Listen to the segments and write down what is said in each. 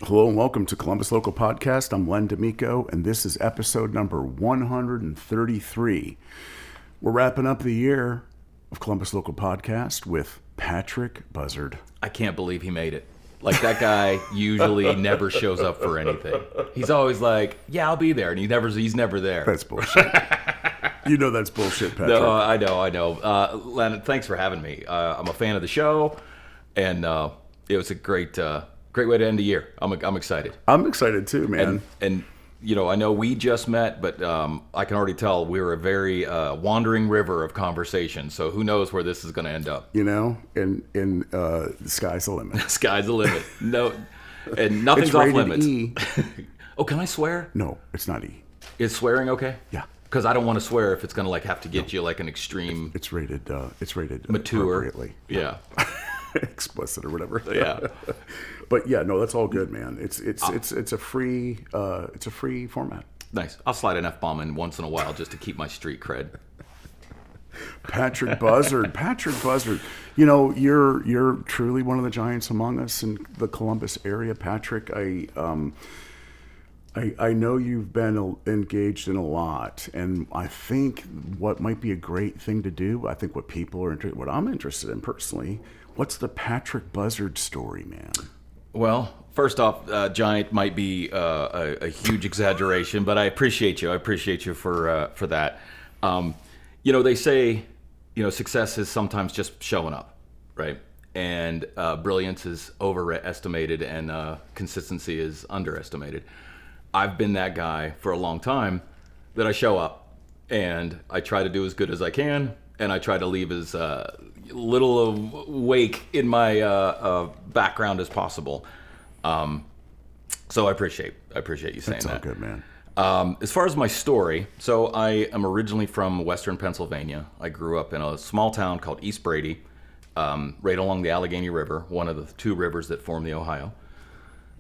Hello and welcome to Columbus Local Podcast. I'm Len D'Amico, and this is episode number 133. We're wrapping up the year of Columbus Local Podcast with Patrick Buzzard. I can't believe he made it. Like, that guy usually never shows up for anything. He's always like, yeah, I'll be there, and he's never there. That's bullshit. You know that's bullshit, Patrick. No, I know. Len, thanks for having me. I'm a fan of the show, and it was a great way to end the year. I'm excited. I'm excited too, man. And you know, I know we just met, but I can already tell we're a very wandering river of conversation. So who knows where this is going to end up? You know, and the sky's the limit. Sky's the limit. No, and nothing's off limits. E. Oh, can I swear? No, it's not E. Is swearing okay? Yeah. Because I don't want to swear if it's going to like have to get you like an extreme. It's rated. Mature. Appropriately. Yeah. Explicit or whatever. Yeah. But yeah, no, that's all good, man. It's a free format. Nice. I'll slide an F-bomb in once in a while just to keep my street cred. Patrick Buzzard. You know, you're truly one of the giants among us in the Columbus area, Patrick. I know you've been engaged in a lot, and I think what might be a great thing to do, I think what people are interested, what I'm interested in personally, what's the Patrick Buzzard story, man? Well, first off, giant might be a huge exaggeration, but I appreciate you. I appreciate you for that. You know, they say, you know, success is sometimes just showing up, right? And brilliance is overestimated, and consistency is underestimated. I've been that guy for a long time, that I show up and I try to do as good as I can, and I try to leave as little of wake in my background as possible. So I appreciate you saying that. That's all good, man. As far as my story, so I am originally from Western Pennsylvania. I grew up in a small town called East Brady, right along the Allegheny River, one of the two rivers that form the Ohio.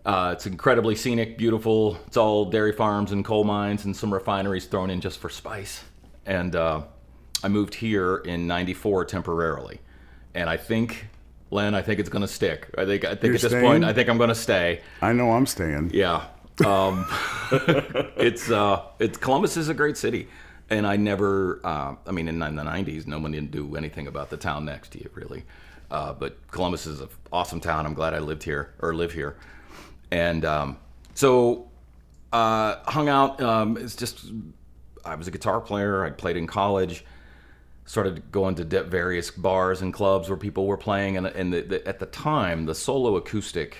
It's incredibly scenic, beautiful. It's all dairy farms and coal mines and some refineries thrown in just for spice. And I moved here in '94 temporarily. And I think, Len, it's going to stick. I think at this point, I think I'm going to stay. I know I'm staying. Yeah. It's Columbus is a great city. And I never, in the 90s, no one didn't do anything about the town next to you, really. But Columbus is an awesome town. I'm glad I live here. And so hung out. I was a guitar player. I played in college. Started going to various bars and clubs where people were playing. And at the time, the solo acoustic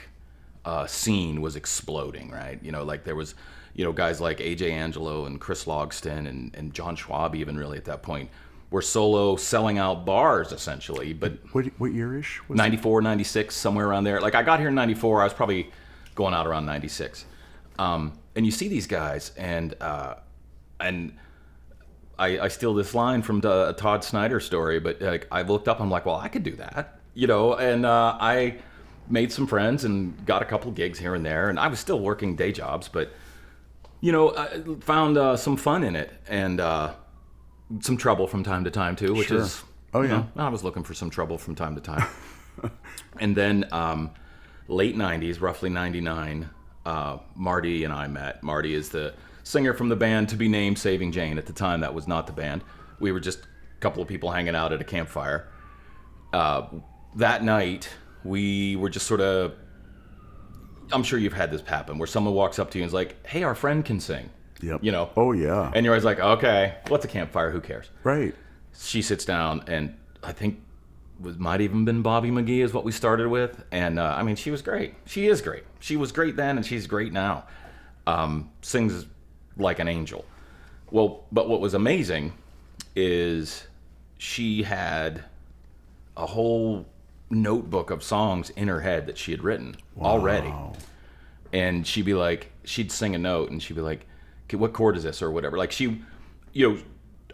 scene was exploding, right? You know, like there was, you know, guys like A.J. Angelo and Chris Logston and John Schwab even really at that point were solo selling out bars essentially. But what year-ish? 94, 96, somewhere around there. Like I got here in 94. I was probably going out around 96. And you see these guys, and I steal this line from a Todd Snyder story, but like I looked up, I'm like, well, I could do that, you know, and I made some friends and got a couple gigs here and there, and I was still working day jobs, but, you know, I found some fun in it, and some trouble from time to time, too, which is, you know, I was looking for some trouble from time to time. And then late 90s, roughly 99, Marti and I met. Marti is the singer from the band to be named Saving Jane. At the time, that was not the band. We were just a couple of people hanging out at a campfire. That night, we were just sort of, I'm sure you've had this happen, where someone walks up to you and is like, hey, our friend can sing. Yep. You know? Oh, yeah. And you're always like, okay, what's a campfire? Who cares? Right. She sits down, and I think might even been Bobby McGee is what we started with. And she was great. She is great. She was great then, and she's great now. Sings like an angel. Well, but what was amazing is she had a whole notebook of songs in her head that she had written already. And she'd sing a note, and she'd be like, okay, what chord is this, or whatever. Like she, you know,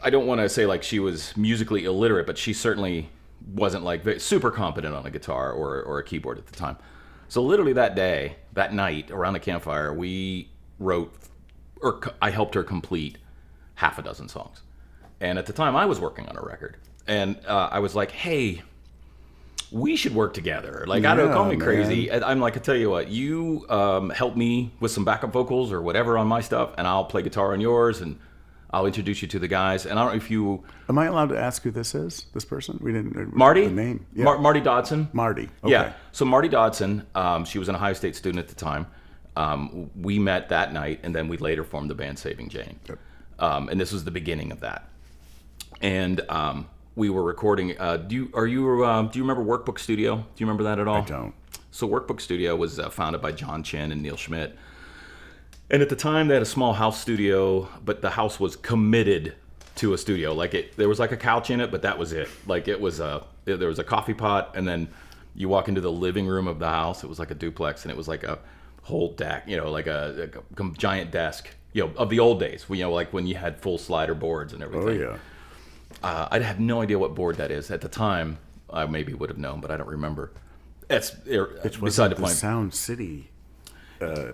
I don't want to say like she was musically illiterate, but she certainly wasn't like super competent on a guitar or a keyboard at the time. So literally that night around the campfire, we wrote, or I helped her complete half a dozen songs. And at the time I was working on a record, and I was like, hey, we should work together. Like, I don't call me crazy. I'm like, I tell you what, you help me with some backup vocals or whatever on my stuff, and I'll play guitar on yours, and I'll introduce you to the guys. And I don't know if you... Am I allowed to ask who this is, this person? We didn't... Marty? The name? Yeah. Marti Dodson. Marty. Okay. Yeah. So Marti Dodson, she was an Ohio State student at the time. We met that night, and then we later formed the band Saving Jane. Yep. And this was the beginning of that. And we were recording. Do you remember Workbook Studio? Do you remember that at all? I don't. So Workbook Studio was founded by John Chin and Neil Schmidt. And at the time, they had a small house studio, but the house was committed to a studio. Like there was like a couch in it, but that was it. Like there was a coffee pot, and then you walk into the living room of the house. It was like a duplex, and it was like a whole deck, like a giant desk, of the old days. Like when you had full slider boards and everything. Oh yeah. I have no idea what board that is. At the time, I maybe would have known, but I don't remember. It's beside the point. Sound City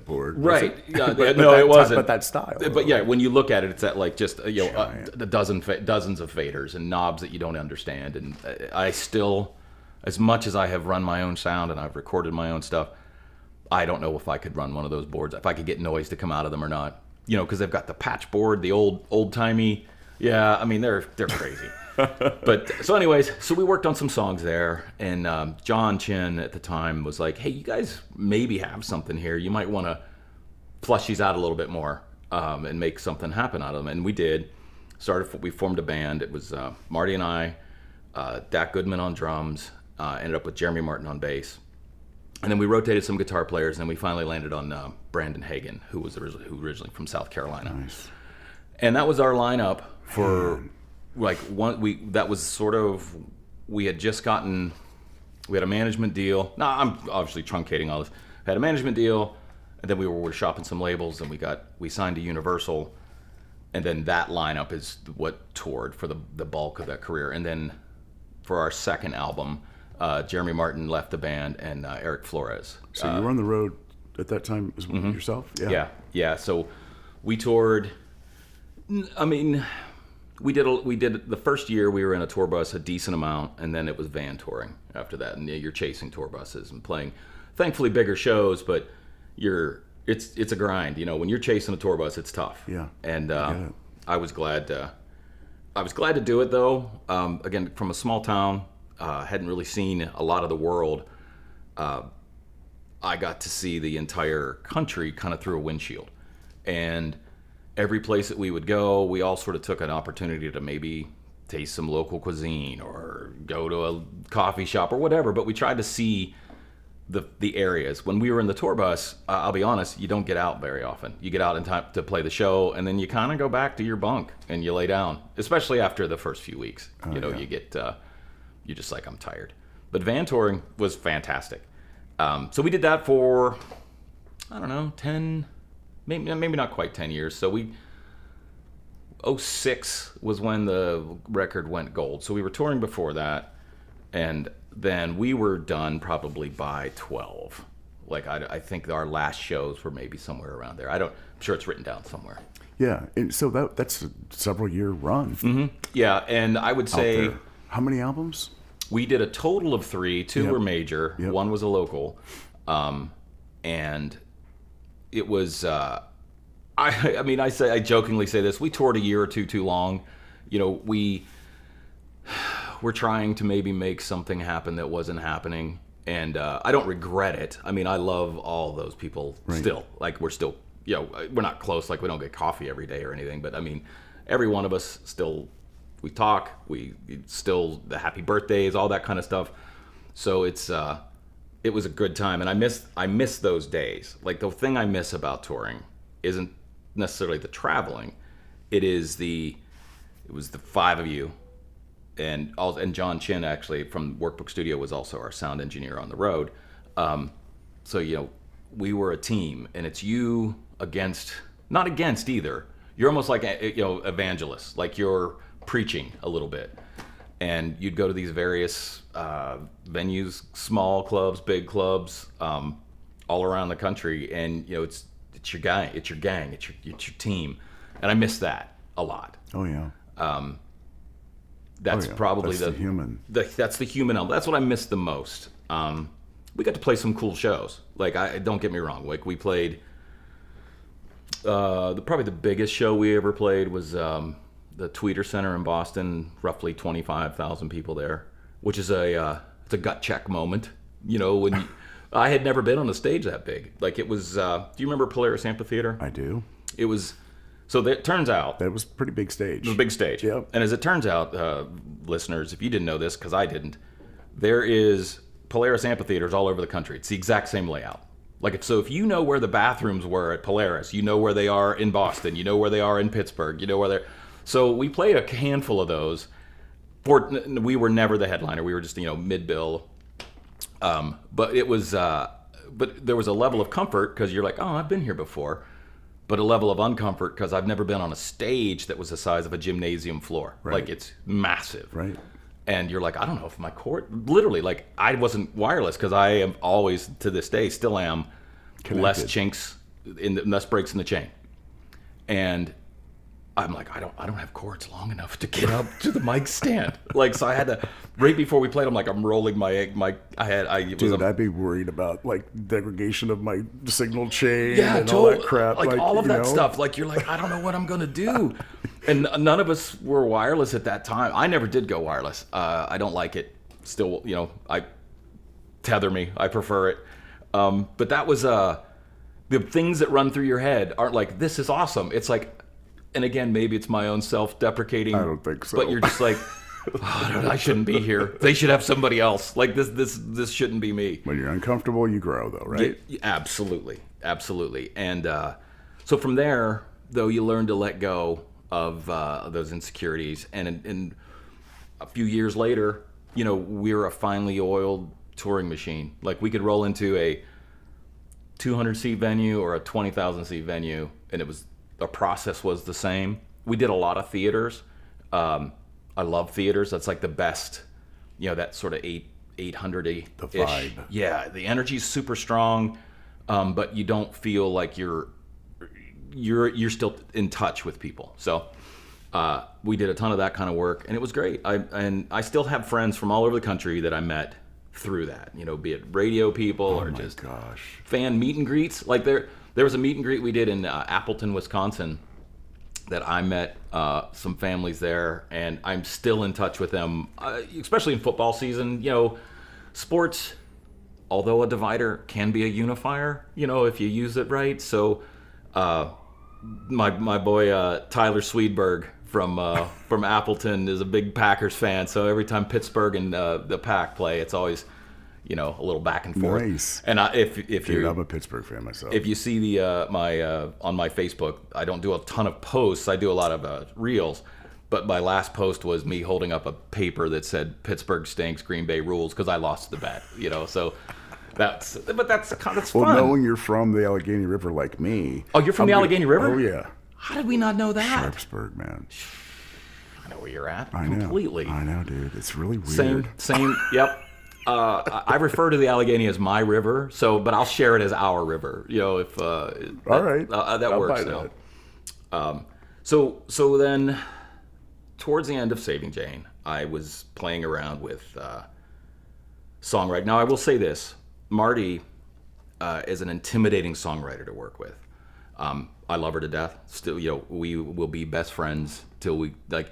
board, right? But no, it wasn't. But that style. But yeah, when you look at it, it's that like just the dozens of faders and knobs that you don't understand. And I still, as much as I have run my own sound and I've recorded my own stuff, I don't know if I could run one of those boards, if I could get noise to come out of them or not. Because they've got the patch board, the old timey. Yeah, I mean they're crazy. But so anyways, so we worked on some songs there, and John Chin at the time was like, "Hey, you guys maybe have something here. You might want to flush these out a little bit more and make something happen out of them." And we did. We formed a band. It was Marty and I, Dak Goodman on drums, ended up with Jeremy Martin on bass, and then we rotated some guitar players, and then we finally landed on Brandon Hagen, who was originally from South Carolina. Nice. And that was our lineup for like that was sort of, we had a management deal. No, I'm obviously truncating all this. Had a management deal, and then we were shopping some labels, and we signed to Universal, and then that lineup is what toured for the bulk of that career. And then for our second album, Jeremy Martin left the band, and Eric Flores. So you were on the road at that time yourself? Yeah. So we toured. I mean, we did the first year we were in a tour bus a decent amount, and then it was van touring after that. And you're chasing tour buses and playing, thankfully, bigger shows, but it's a grind. When you're chasing a tour bus, it's tough. Yeah. And I was glad to do it though. Again, from a small town, hadn't really seen a lot of the world. I got to see the entire country kind of through a windshield, and every place that we would go, we all sort of took an opportunity to maybe taste some local cuisine or go to a coffee shop or whatever, but we tried to see the areas. When we were in the tour bus, I'll be honest, you don't get out very often. You get out in time to play the show, and then you kind of go back to your bunk and you lay down, especially after the first few weeks. You get, you're just like, I'm tired. But van touring was fantastic. So we did that for, I don't know, 10... Maybe not quite 10 years. So 2006 was when the record went gold. So we were touring before that, and then we were done probably by 12. Like I think our last shows were maybe somewhere around there. I'm sure it's written down somewhere. Yeah, and so that's a several-year run. Mm-hmm. Yeah, and I would say, how many albums? We did a total of 3. 2 were major. Yep. 1 was a local, and it was, I jokingly say this, we toured a year or two too long. We're trying to maybe make something happen that wasn't happening. And I don't regret it. I mean, I love all those people still. Like, we're still, we're not close. Like, we don't get coffee every day or anything. But, I mean, every one of us still, we talk. We still, the happy birthdays, all that kind of stuff. So it was a good time, and I miss those days. Like, the thing I miss about touring isn't necessarily the traveling. It was the 5 of you, and John Chin, actually, from Workbook Studio, was also our sound engineer on the road. So we were a team, and it's you not against either. You're almost like evangelists, like you're preaching a little bit. And you'd go to these various venues, small clubs, big clubs, all around the country, and it's your gang, it's your team, and I miss that a lot. Oh yeah. That's probably that's the human. That's the human element. That's what I miss the most. We got to play some cool shows. Like, don't get me wrong. Like, we played. Probably the biggest show we ever played was the Tweeter Center in Boston. Roughly 25,000 people there, which is it's a gut check moment. When I had never been on a stage that big. Like, it was. Do you remember Polaris Amphitheater? I do. It was. So it turns out that was a pretty big stage. It was a big stage. Yep. And as it turns out, listeners, if you didn't know this, because I didn't, there is Polaris amphitheaters all over the country. It's the exact same layout. Like, if you know where the bathrooms were at Polaris, you know where they are in Boston, you know where they are in Pittsburgh, you know where they're. So we played a handful of those. We were never the headliner. We were just mid-bill. But it was. But there was a level of comfort because you're like, oh, I've been here before. But a level of uncomfort because I've never been on a stage that was the size of a gymnasium floor. Right. Like, it's massive. Right. And you're like, I don't know if my cord... Literally, like, I wasn't wireless because I am always, to this day, still am less chinks, less breaks in the chain. And I'm like, I don't have cords long enough to get up to the mic stand. Like, so I had to... Right before we played, I'm like, I'm rolling my... Dude, I'd be worried about, like, degradation of my signal chain and all that crap. Like all of that stuff. Like, you're like, I don't know what I'm going to do. And none of us were wireless at that time. I never did go wireless. I don't like it. Still, I tether me. I prefer it. But that was... the things that run through your head aren't like, this is awesome. It's like... And again, maybe it's my own self-deprecating. I don't think so. But you're just like... I shouldn't be here. They should have somebody else. Like, this shouldn't be me. When you're uncomfortable, you grow, though, right? Yeah, absolutely. And so from there, though, you learn to let go of those insecurities. And in a few years later, we're a finely oiled touring machine. Like, we could roll into a 200-seat venue or a 20,000-seat venue, and the process was the same. We did a lot of theaters. I love theaters. That's like the best, that sort of 800-ish. The vibe. Yeah, the energy's super strong, but you don't feel like you're still in touch with people. So we did a ton of that kind of work, and it was great. I still have friends from all over the country that I met through that. Be it radio people or just fan meet and greets. Like there was a meet and greet we did in Appleton, Wisconsin, that I met some families there, and I'm still in touch with them, especially in football season. Sports, although a divider, can be a unifier, if you use it right. So my boy Tyler Swedberg from Appleton is a big Packers fan, so every time Pittsburgh and the Pack play, it's always... a little back and forth. Nice. And Dude, I'm a Pittsburgh fan myself. If you see the on my Facebook, I don't do a ton of posts. I do a lot of reels. But my last post was me holding up a paper that said "Pittsburgh stinks, Green Bay rules" because I lost the bet. So that's fun. Well, knowing you're from the Allegheny River like me. Oh, you're from the Allegheny River? Oh yeah. How did we not know that? Sharpsburg, man. I know where you're at. I know. Completely. I know, dude. It's really weird. Same. Yep. I refer to the Allegheny as my river, but I'll share it as our river. If all right, that works now. So then, towards the end of Saving Jane, I was playing around with songwriting. Now, I will say this: Marti is an intimidating songwriter to work with. I love her to death. Still, we will be best friends till we like.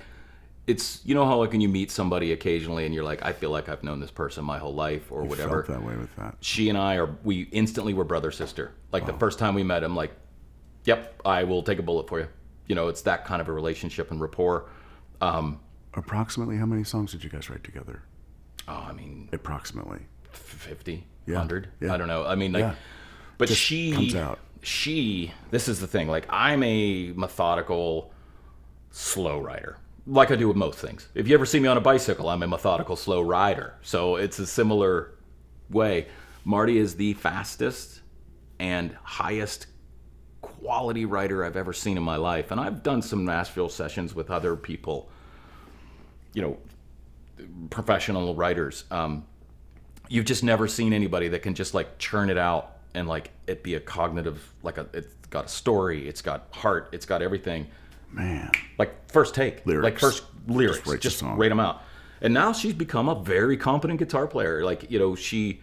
It's, how like when you meet somebody occasionally and you're like, I feel like I've known this person my whole life or whatever. Felt that way with that. She and we instantly were brother sister. Like the first time we met, I'm like, yep, I will take a bullet for you. It's that kind of a relationship and rapport. Approximately how many songs did you guys write together? Oh, I mean, approximately 50, yeah. 100. Yeah. I don't know. I mean, like, but just comes out. This is the thing. Like, I'm a methodical, slow writer. Like I do with most things. If you ever see me on a bicycle, I'm a methodical, slow rider. So it's a similar way. Marti is the fastest and highest quality writer I've ever seen in my life. And I've done some Nashville sessions with other people, professional writers. You've just never seen anybody that can just like churn it out and like it be a cognitive, it's got a story, it's got heart, it's got everything. Man, like first take, lyrics. like first lyrics, write the song. write them out. And now she's become a very competent guitar player. Like, she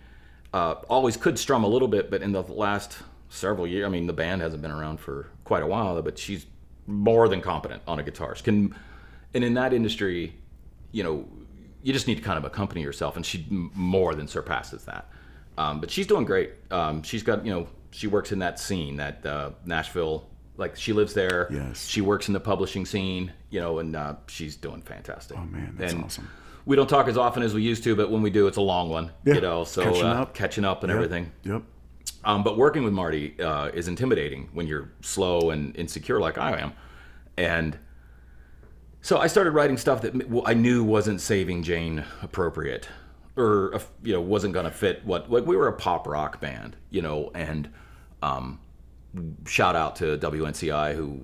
always could strum a little bit, but in the last several years, I mean, the band hasn't been around for quite a while, but she's more than competent on a guitar. And in that industry, you just need to kind of accompany yourself, and she more than surpasses that. But she's doing great. She's got, she works in that scene, that Nashville, like she lives there. Yes. She works in the publishing scene, and she's doing fantastic. Oh man, that's awesome. We don't talk as often as we used to, but when we do, it's a long one. Yeah. So catching up and everything. Yep. But working with Marti is intimidating when you're slow and insecure like I am. And so I started writing stuff that I knew wasn't Saving Jane appropriate, or wasn't going to fit what, like, we were a pop rock band, and shout out to WNCI, who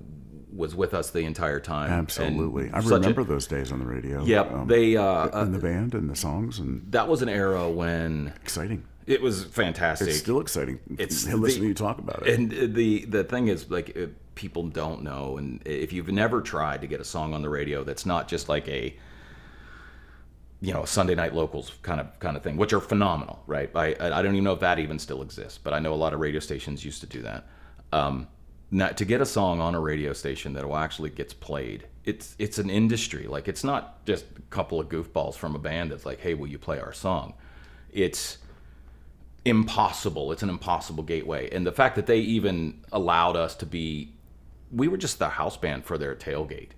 was with us the entire time. Absolutely. I remember those days on the radio. Yep. They in the band and the songs, and that was an era when exciting. It was fantastic. It's still exciting. Listening to you talk about it. And the thing is, like, people don't know, and if you've never tried to get a song on the radio that's not just like a Sunday night locals kind of thing, which are phenomenal, right? I don't even know if that even still exists, but I know a lot of radio stations used to do that. Now, to get a song on a radio station that actually gets played, it's an industry. Like, it's not just a couple of goofballs from a band that's like, hey, will you play our song? It's impossible. It's an impossible gateway. And the fact that they even allowed us to be, we were just the house band for their tailgate.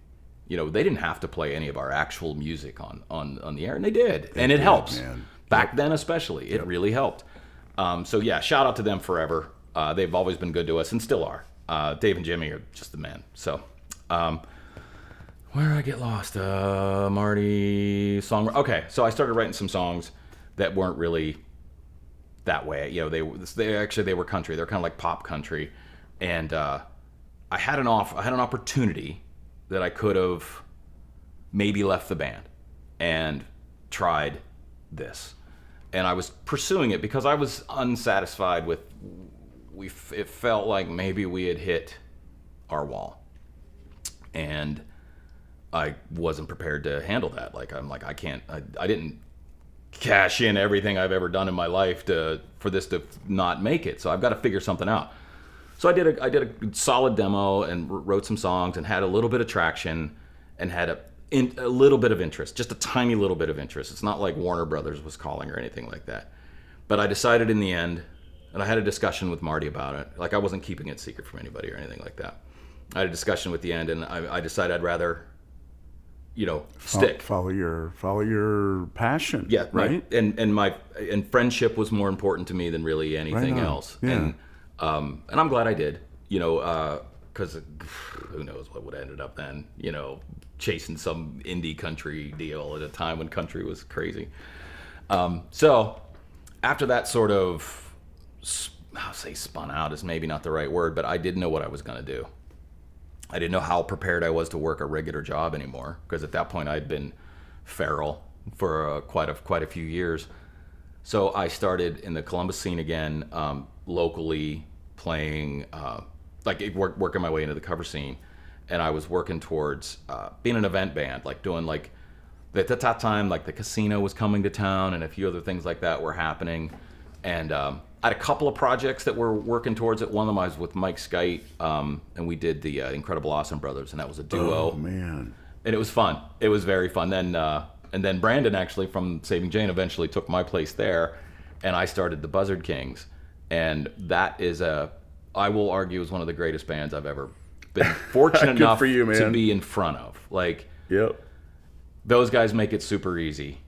They didn't have to play any of our actual music on the air, and they did. And it helps. Man. Back then especially, it really helped. So yeah, shout out to them forever. They've always been good to us and still are. Dave and Jimmy are just the men. So where I get lost? Marti song. Okay, so I started writing some songs that weren't really that way. They were country. They're kind of like pop country, and I had an opportunity that I could have maybe left the band and tried this, and I was pursuing it because I was unsatisfied with. It felt like maybe we had hit our wall, and I wasn't prepared to handle that. I can't. I didn't cash in everything I've ever done in my life for this to not make it. So I've got to figure something out. So I did a solid demo and wrote some songs and had a little bit of traction and had a little bit of interest, just a tiny little bit of interest. It's not like Warner Brothers was calling or anything like that. But I decided in the end, and I had a discussion with Marti about it. Like, I wasn't keeping it secret from anybody or anything like that. I had a discussion with the end, and I decided I'd rather, stick. Follow your passion. Yeah, right. And friendship was more important to me than really anything else. Yeah. And I'm glad I did. Because who knows what would have ended up then. Chasing some indie country deal at a time when country was crazy. So after that sort of, I'll say spun out is maybe not the right word, but I didn't know what I was going to do. I didn't know how prepared I was to work a regular job anymore, because at that point I'd been feral for quite a few years. So I started in the Columbus scene again, locally playing, working my way into the cover scene, and I was working towards being an event band, doing at that time, the casino was coming to town and a few other things like that were happening. And I had a couple of projects that we're working towards it. One of them I was with Mike Skite, and we did the Incredible Awesome Brothers, and that was a duo. Oh, man. And it was fun. It was very fun. And then Brandon, actually, from Saving Jane, eventually took my place there, and I started the Buzzard Kings. And that is I will argue, is one of the greatest bands I've ever been fortunate enough to be in front of. Yep. Those guys make it super easy.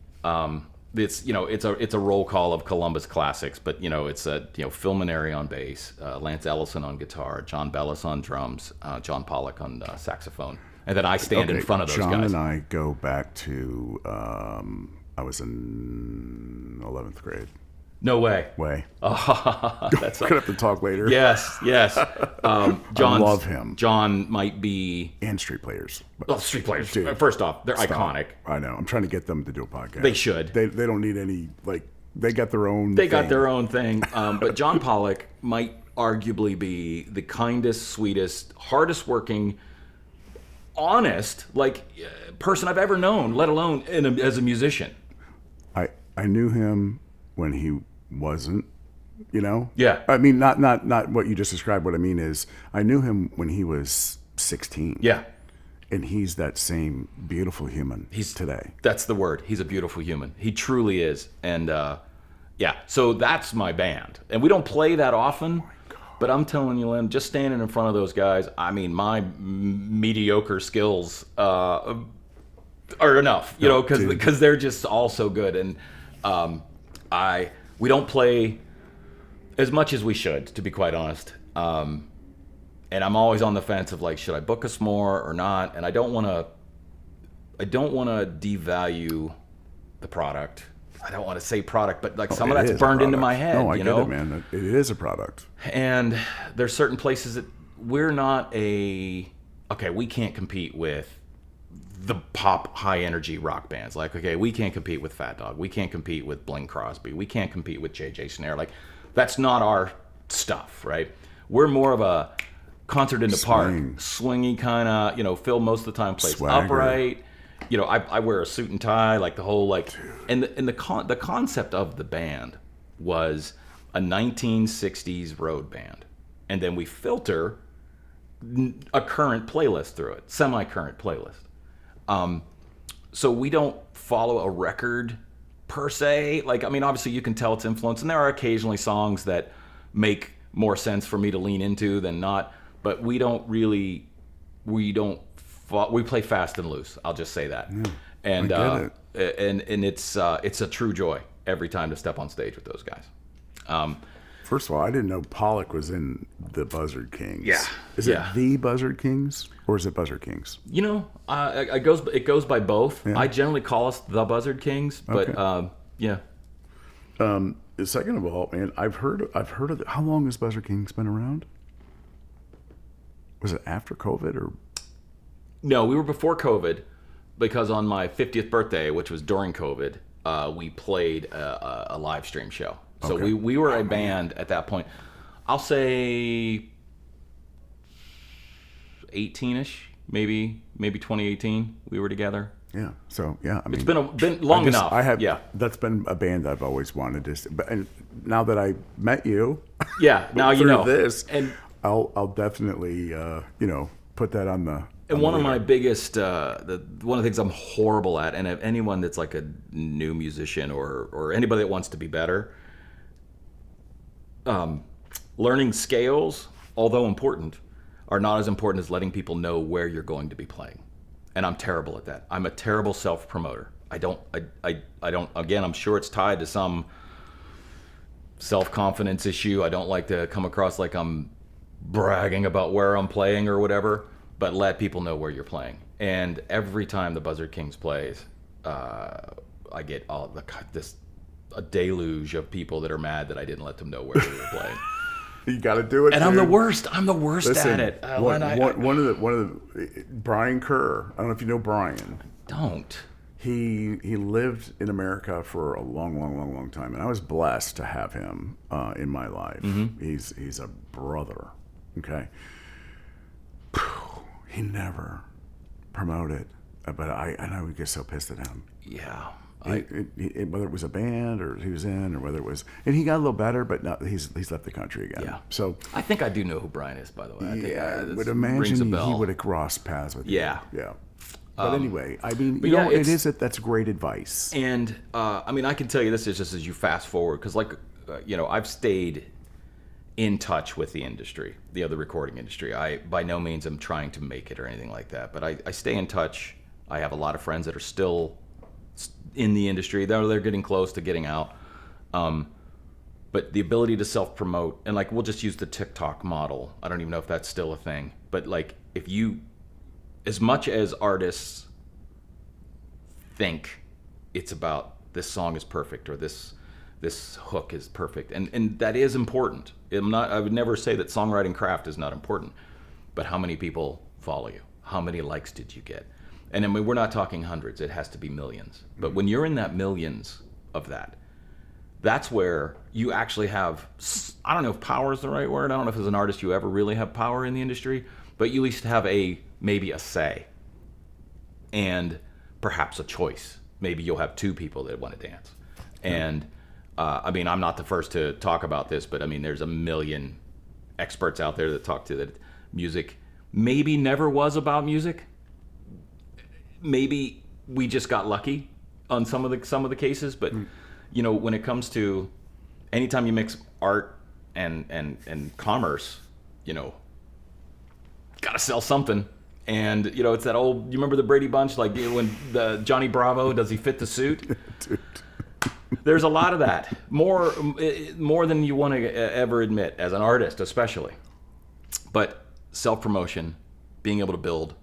It's a roll call of Columbus classics, but it's Phil Maneri on bass, Lance Ellison on guitar, John Bellis on drums, John Pollock on saxophone, and then I stand in front of those guys. John and I go back to I was in 11th grade. No way. Oh, that's we're gonna have to talk later. Yes. I love him. John might be Street Players. Street Players. Dude, first off, they're iconic. I know. I'm trying to get them to do a podcast. They should. They don't need any they got their own. They got their own thing. But John Pollock might arguably be the kindest, sweetest, hardest working honest, like, person I've ever known, let alone as a musician. I knew him when he wasn't, you know? Yeah. I mean, not what you just described. What I mean is, I knew him when he was 16. Yeah. And he's that same beautiful human today. That's the word. He's a beautiful human. He truly is. And, yeah, so that's my band. And we don't play that often. But I'm telling you, Lynn, just standing in front of those guys, I mean, my mediocre skills are enough, you know, because they're just all so good. And we don't play as much as we should, to be quite honest. And I'm always on the fence of like, should I book us more or not? And I don't want to devalue the product. I don't want to say product, but like some of that's burned into my head. No, I get it, man. It is a product. And there's certain places that we're not we can't compete with the pop high energy rock bands. Like, okay, we can't compete with Fat Dog. We can't compete with Bling Crosby. We can't compete with JJ Snare. Like, that's not our stuff, right? We're more of a concert in the park, swingy kind of, you know, Phil most of the time plays upright. You know, I wear a suit and tie, like the whole like, and the concept of the band was a 1960s road band, and then we filter a current playlist through it, semi-current playlist. So we don't follow a record per se. Like, I mean, obviously you can tell it's influence, and there are occasionally songs that make more sense for me to lean into than not, but we play fast and loose. I'll just say that. And it's a true joy every time to step on stage with those guys. First of all, I didn't know Pollock was in the Buzzard Kings. Yeah. Is it the Buzzard Kings or is it Buzzard Kings? You know, it goes by both. Yeah. I generally call us the Buzzard Kings, but yeah. Second of all, man, I've heard of how long has Buzzard Kings been around? Was it after COVID or? No, we were before COVID, because on my 50th birthday, which was during COVID, we played a live stream show. So we were a band at that point. I'll say 18-ish, maybe 2018. We were together. Yeah. So yeah, I mean, it's been long enough. That's been a band I've always wanted to. But and now that I met you, yeah, now you know this, and I'll definitely put that on the. And one of my biggest, one of the things I'm horrible at, and anyone that's like a new musician or anybody that wants to be better, learning scales, although important, are not as important as letting people know where you're going to be playing. And I'm terrible at that. I'm a terrible self-promoter. I don't, again, I'm sure it's tied to some self-confidence issue. I don't like to come across like I'm bragging about where I'm playing or whatever. But let people know where you're playing. And every time the Buzzard Kings plays, I get a deluge of people that are mad that I didn't let them know where we were playing. You got to do it. And dude. I'm the worst. I'm the worst at it. One of the Brian Kerr. I don't know if you know Brian. Don't. He lived in America for a long time, and I was blessed to have him in my life. Mm-hmm. He's a brother. Okay. He never promoted, but I would get so pissed at him. Yeah. Whether it was a band or he was in, or whether it was, and he got a little better, but now he's left the country again. Yeah. So I think I do know who Brian is, by the way. I would imagine he would have crossed paths with you. Yeah. Yeah. But anyway, I mean, that's great advice. And I mean, I can tell you this is just as you fast forward, because I've stayed in touch with the industry, the other recording industry. I by no means am trying to make it or anything like that, but I stay in touch. I have a lot of friends that are still in the industry. They're getting close to getting out. But the ability to self-promote, and like, we'll just use the TikTok model. I don't even know if that's still a thing, but like, if you, as much as artists think it's about this song is perfect or this hook is perfect, and that is important. I would never say that songwriting craft is not important, but how many people follow you? How many likes did you get? And I mean, we're not talking hundreds, it has to be millions. But when you're in that millions of that's where you actually have, I don't know if power is the right word, I don't know if as an artist you ever really have power in the industry, but you at least have maybe a say. and perhaps a choice. Maybe you'll have two people that want to dance. And I mean, I'm not the first to talk about this, but I mean, there's a million experts out there that talk to that music maybe never was about music. Maybe we just got lucky on some of the cases, but you know, when it comes to anytime you mix art and commerce, you know, gotta sell something. And you know, it's that old, you remember the Brady Bunch, like when the Johnny Bravo, does he fit the suit? Dude. There's a lot of that, more than you want to ever admit as an artist, especially. But self-promotion, being able to build,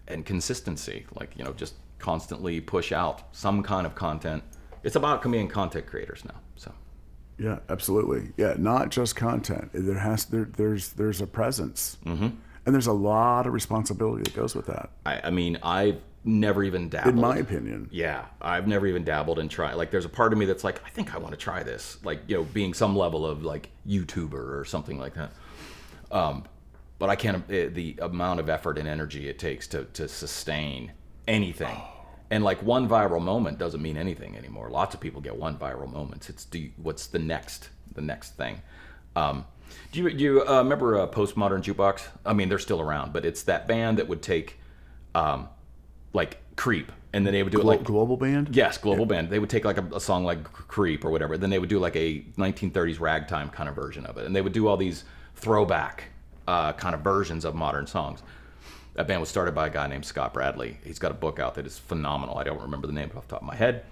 and consistency, like, you know, just constantly push out some kind of content. It's about being content creators now. So. Yeah, absolutely. Yeah, not just content. There's a presence, and there's a lot of responsibility that goes with that. I mean, I've never even dabbled. In my opinion. Yeah, I've never even dabbled and tried. Like, there's a part of me that's like, I think I want to try this. Like, you know, being some level of like YouTuber or something like that. But I can't. The amount of effort and energy it takes to sustain anything. And like one viral moment doesn't mean anything anymore. Lots of people get one viral moment. It's what's the next thing. Do you remember Postmodern Jukebox? I mean, they're still around, but it's that band that would take like Creep, and then they would do it like Global Band. Yes, Global Band. They would take like a song like Creep or whatever. Then they would do like a 1930s ragtime kind of version of it, and they would do all these throwback kind of versions of modern songs. That band was started by a guy named Scott Bradley. He's got a book out that is phenomenal. I don't remember the name off the top of my head.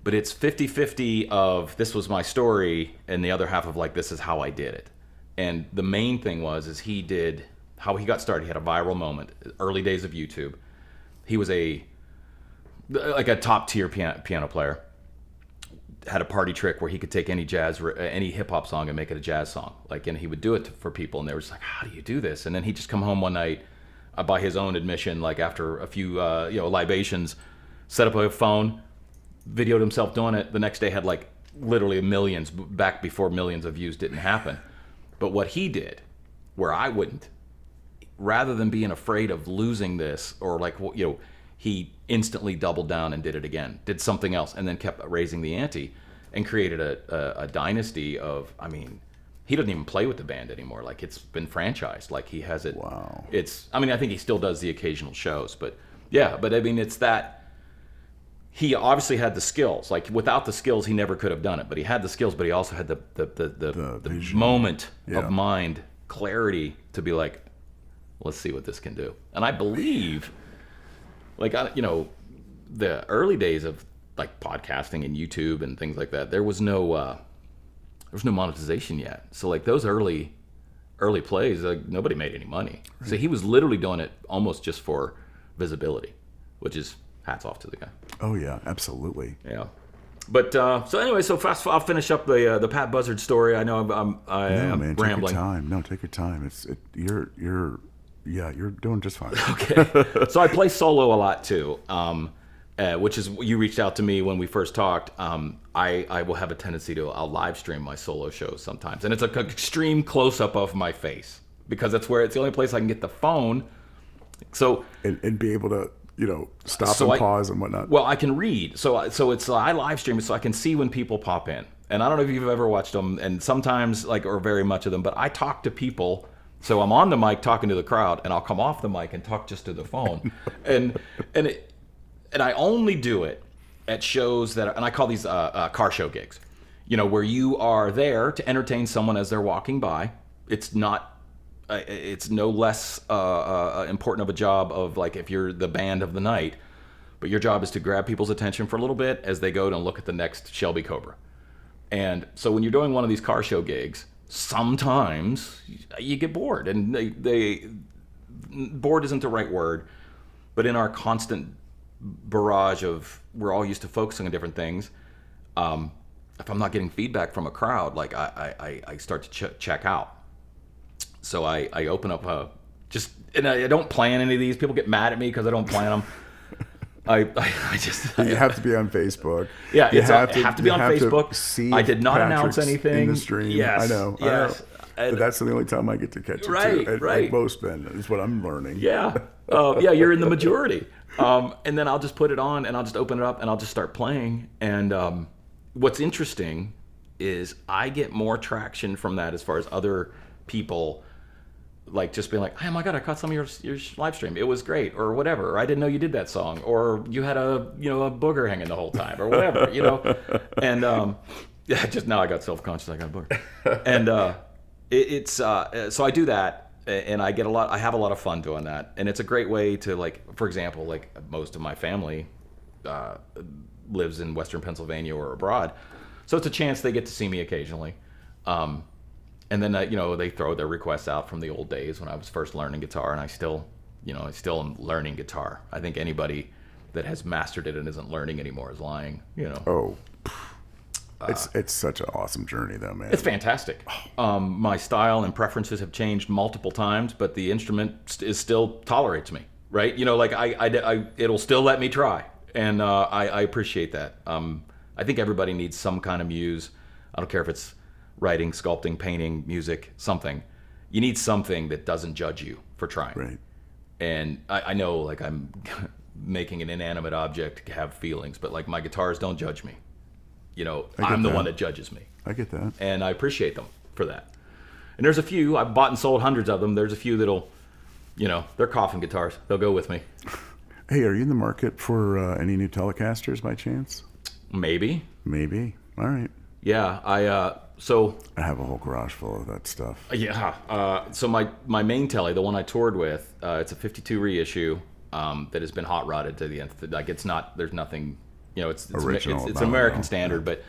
But it's 50-50 of this was my story and the other half of like this is how I did it. And the main thing is he did how he got started. He had a viral moment, early days of YouTube. He was like a top tier piano player. Had a party trick where he could take any hip hop song and make it a jazz song. Like, and he would do it for people, and they were just like, "How do you do this?" And then he'd just come home one night, by his own admission, like after a few libations, set up a phone, videoed himself doing it. The next day had like literally millions, back before millions of views didn't happen. But what he did, where I wouldn't, rather than being afraid of losing this, or like, you know, he instantly doubled down and did it again, did something else, and then kept raising the ante and created a dynasty of, I mean, he doesn't even play with the band anymore. Like, it's been franchised. Like, he has it. Wow. I mean, I think he still does the occasional shows, but yeah, but I mean, it's that he obviously had the skills. Like, without the skills, he never could have done it, but he had the skills, but he also had the moment of mind clarity to be like, let's see what this can do. And I believe, like, you know, the early days of like podcasting and YouTube and things like that, there was no monetization yet. So like those early plays, like, nobody made any money. Right. So he was literally doing it almost just for visibility, which is hats off to the guy. Oh yeah, absolutely. Yeah. But so anyway, I'll finish up the Pat Buzzard story. I know I'm rambling. Take your time. No, take your time. You're doing just fine. Okay. So I play solo a lot too, which is, you reached out to me when we first talked. I will have a tendency I'll live stream my solo shows sometimes, and it's an extreme close up of my face because it's the only place I can get the phone. So and be able to, you know, stop and pause and whatnot. Well, I can read, so I live stream it so I can see when people pop in. And I don't know if you've ever watched them, and sometimes or very much of them, but I talk to people. So I'm on the mic talking to the crowd, and I'll come off the mic and talk just to the phone, and I only do it at shows and I call these car show gigs, you know, where you are there to entertain someone as they're walking by. It's not, it's no less important of a job of like if you're the band of the night, but your job is to grab people's attention for a little bit as they go to look at the next Shelby Cobra. And so when you're doing one of these car show gigs, sometimes you get bored, and bored isn't the right word, but in our constant barrage of, we're all used to focusing on different things. If I'm not getting feedback from a crowd, like I start to check out. So I open up and I don't plan any of these. People get mad at me because I don't plan them. I you have to be on Facebook. Yeah, you have to be on Facebook. See, I did not announce anything in the stream. Yes, I know. Yes. But that's the only time I get to catch it Right, too. right. Like most men, is what I'm learning. Yeah. Yeah, you're in the majority. And then I'll just put it on and I'll just open it up and I'll just start playing. And what's interesting is I get more traction from that as far as other people like just being like, oh my God, I caught some of your live stream. It was great, or whatever. Or I didn't know you did that song, or you had a booger hanging the whole time, or whatever, And yeah, just now I got self-conscious. I got a booger, and so I do that, and I have a lot of fun doing that, and it's a great way to, like, for example, like most of my family lives in Western Pennsylvania or abroad, so it's a chance they get to see me occasionally. And then, they throw their requests out from the old days when I was first learning guitar, and I still am learning guitar. I think anybody that has mastered it and isn't learning anymore is lying, Oh, it's such an awesome journey, though, man. It's fantastic. My style and preferences have changed multiple times, but the instrument still tolerates me, right? It'll still let me try, and I appreciate that. I think everybody needs some kind of muse. I don't care if it's writing, sculpting, painting, music, something. You need something that doesn't judge you for trying. Right. And I know, like, I'm making an inanimate object have feelings, but like my guitars don't judge me. I'm the one that judges me. I get that. And I appreciate them for that. And there's a few, I've bought and sold hundreds of them. There's a few that'll, they're coffin guitars. They'll go with me. Hey, are you in the market for any new Telecasters by chance? Maybe. All right. Yeah, I have a whole garage full of that stuff. Yeah. So my main telly, the one I toured with, it's a 52 reissue that has been hot rodded to the end. Like, it's not, there's nothing, it's Original, it's American standard, but